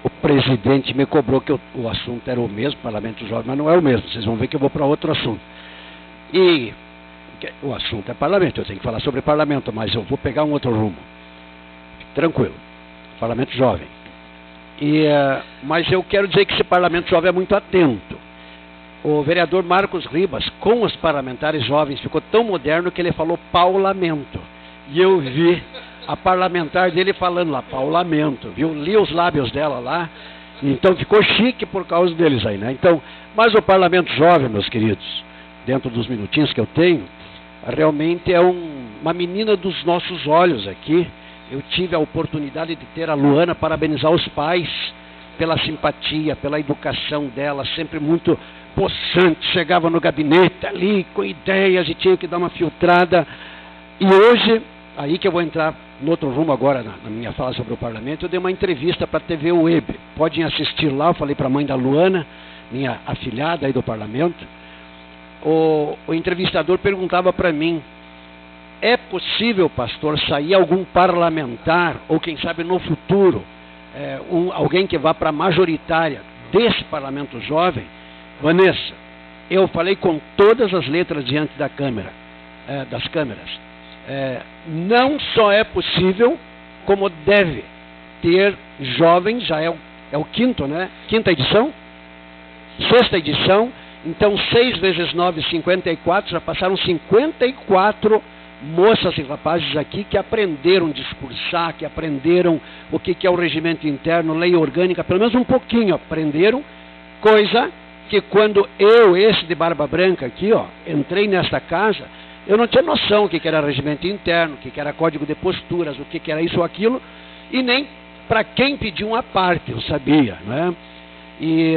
O presidente me cobrou que o assunto era o mesmo, Parlamento Jovem, mas não é o mesmo. Vocês vão ver que eu vou para outro assunto. E o assunto é parlamento, eu tenho que falar sobre parlamento, mas eu vou pegar um outro rumo. Tranquilo. Parlamento Jovem. Mas eu quero dizer que esse Parlamento Jovem é muito atento. O vereador Marcos Ribas, com os parlamentares jovens, ficou tão moderno que ele falou paulamento. E eu vi a parlamentar dele falando lá, paulamento, viu? Li os lábios dela lá, então ficou chique por causa deles aí, né? Então, mas o Parlamento Jovem, meus queridos, dentro dos minutinhos que eu tenho, realmente é uma menina dos nossos olhos aqui. Eu tive a oportunidade de ter a Luana, parabenizar os pais pela simpatia, pela educação dela, sempre muito possante, chegava no gabinete ali com ideias e tinha que dar uma filtrada. E hoje, aí que eu vou entrar no outro rumo agora na minha fala sobre o parlamento, eu dei uma entrevista para a TV Web. Podem assistir lá, eu falei para a mãe da Luana, minha afilhada aí do parlamento. O entrevistador perguntava para mim, é possível, pastor, sair algum parlamentar, ou quem sabe no futuro, alguém que vá para a majoritária desse Parlamento Jovem? Vanessa, eu falei com todas as letras diante da câmera, das câmeras. Não só é possível, como deve ter jovens, já é o quinto, né? Quinta edição? Sexta edição. Então 6 vezes 9, 54, já passaram 54 moças e rapazes aqui que aprenderam a discursar, que aprenderam o que é o regimento interno, lei orgânica, pelo menos um pouquinho aprenderam, coisa que quando esse de barba branca aqui, entrei nesta casa, eu não tinha noção o que era regimento interno, o que era código de posturas, o que era isso ou aquilo, e nem para quem pediu uma parte eu sabia, não é? E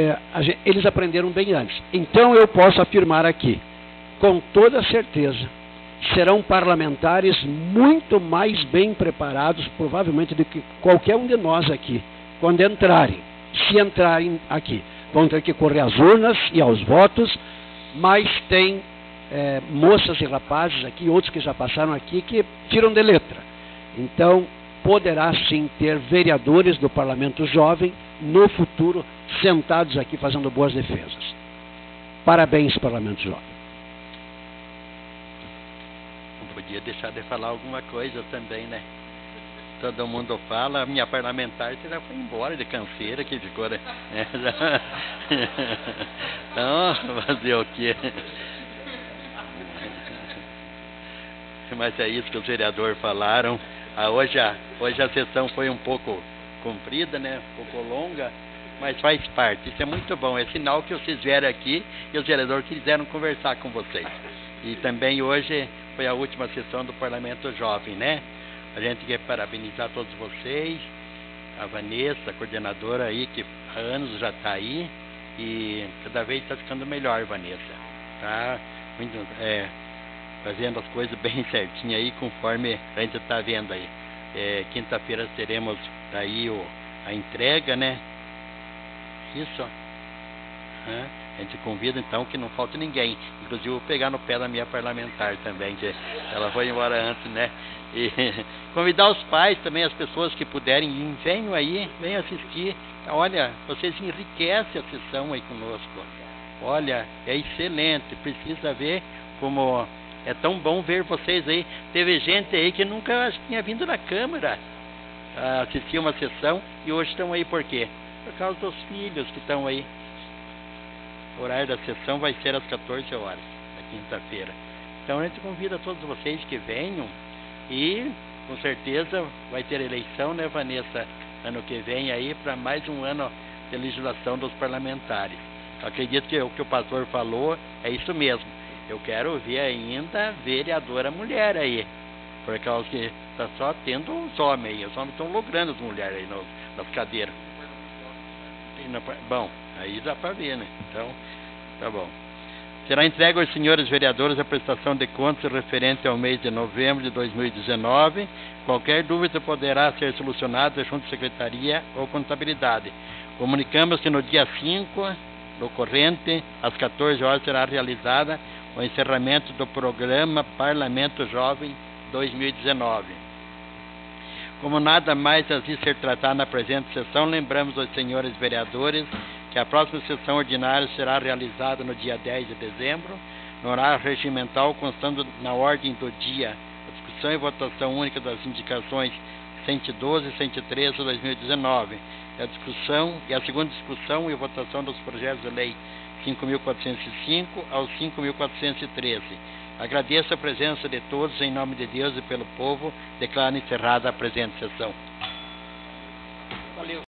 eles aprenderam bem antes. Então eu posso afirmar aqui, com toda certeza, serão parlamentares muito mais bem preparados, provavelmente, do que qualquer um de nós aqui, quando entrarem, se entrarem aqui. Vão ter que correr às urnas e aos votos, mas tem moças e rapazes aqui, outros que já passaram aqui, que tiram de letra. Então, poderá sim ter vereadores do Parlamento Jovem no futuro, sentados aqui fazendo boas defesas. Parabéns, Parlamento Jovem. Não podia deixar de falar alguma coisa também, né? Todo mundo fala, a minha parlamentar já foi embora de canseira que ficou, né? Então, fazer o quê? Mas é isso que os vereadores falaram. Hoje a sessão foi um pouco comprida, né? Um pouco longa, mas faz parte. Isso é muito bom. É sinal que vocês vieram aqui e os vereadores quiseram conversar com vocês. E também hoje foi a última sessão do Parlamento Jovem, né? A gente quer parabenizar todos vocês, a Vanessa, a coordenadora aí, que há anos já está aí, e cada vez está ficando melhor, Vanessa. Tá muito, fazendo as coisas bem certinho aí, conforme a gente está vendo aí. Quinta-feira teremos aí a entrega, né? Isso. A gente convida então que não falte ninguém. Inclusive vou pegar no pé da minha parlamentar também, que ela foi embora antes, né? E convidar os pais também, as pessoas que puderem ir, venham aí, venham assistir. Olha, vocês enriquecem a sessão aí conosco. Olha, é excelente, precisa ver como é tão bom ver vocês aí. Teve gente aí que nunca tinha vindo na Câmara assistir uma sessão e hoje estão aí por quê? Por causa dos filhos que estão aí. O horário da sessão vai ser às 14 horas, na quinta-feira. Então a gente convida todos vocês que venham e com certeza vai ter eleição, né, Vanessa? Ano que vem aí para mais um ano de legislação dos parlamentares. Eu acredito que o que o pastor falou é isso mesmo. Eu quero ver ainda vereadora mulher aí, por causa que está só tendo os homens aí. Os homens estão logrando as mulheres aí nas cadeiras. Bom, aí dá para ver, né? Então, tá bom. Será entregue aos senhores vereadores a prestação de contas referente ao mês de novembro de 2019. Qualquer dúvida poderá ser solucionada junto à Secretaria ou Contabilidade. Comunicamos que no dia 5 do corrente, às 14 horas, será realizada o encerramento do programa Parlamento Jovem 2019. Como nada mais a ser tratado na presente sessão, lembramos aos senhores vereadores que a próxima sessão ordinária será realizada no dia 10 de dezembro, no horário regimental, constando na ordem do dia a discussão e votação única das indicações 112 e 113 de 2019, a segunda discussão e votação dos projetos de lei 5.405 ao 5.413. Agradeço a presença de todos, em nome de Deus e pelo povo, declaro encerrada a presente sessão. Valeu.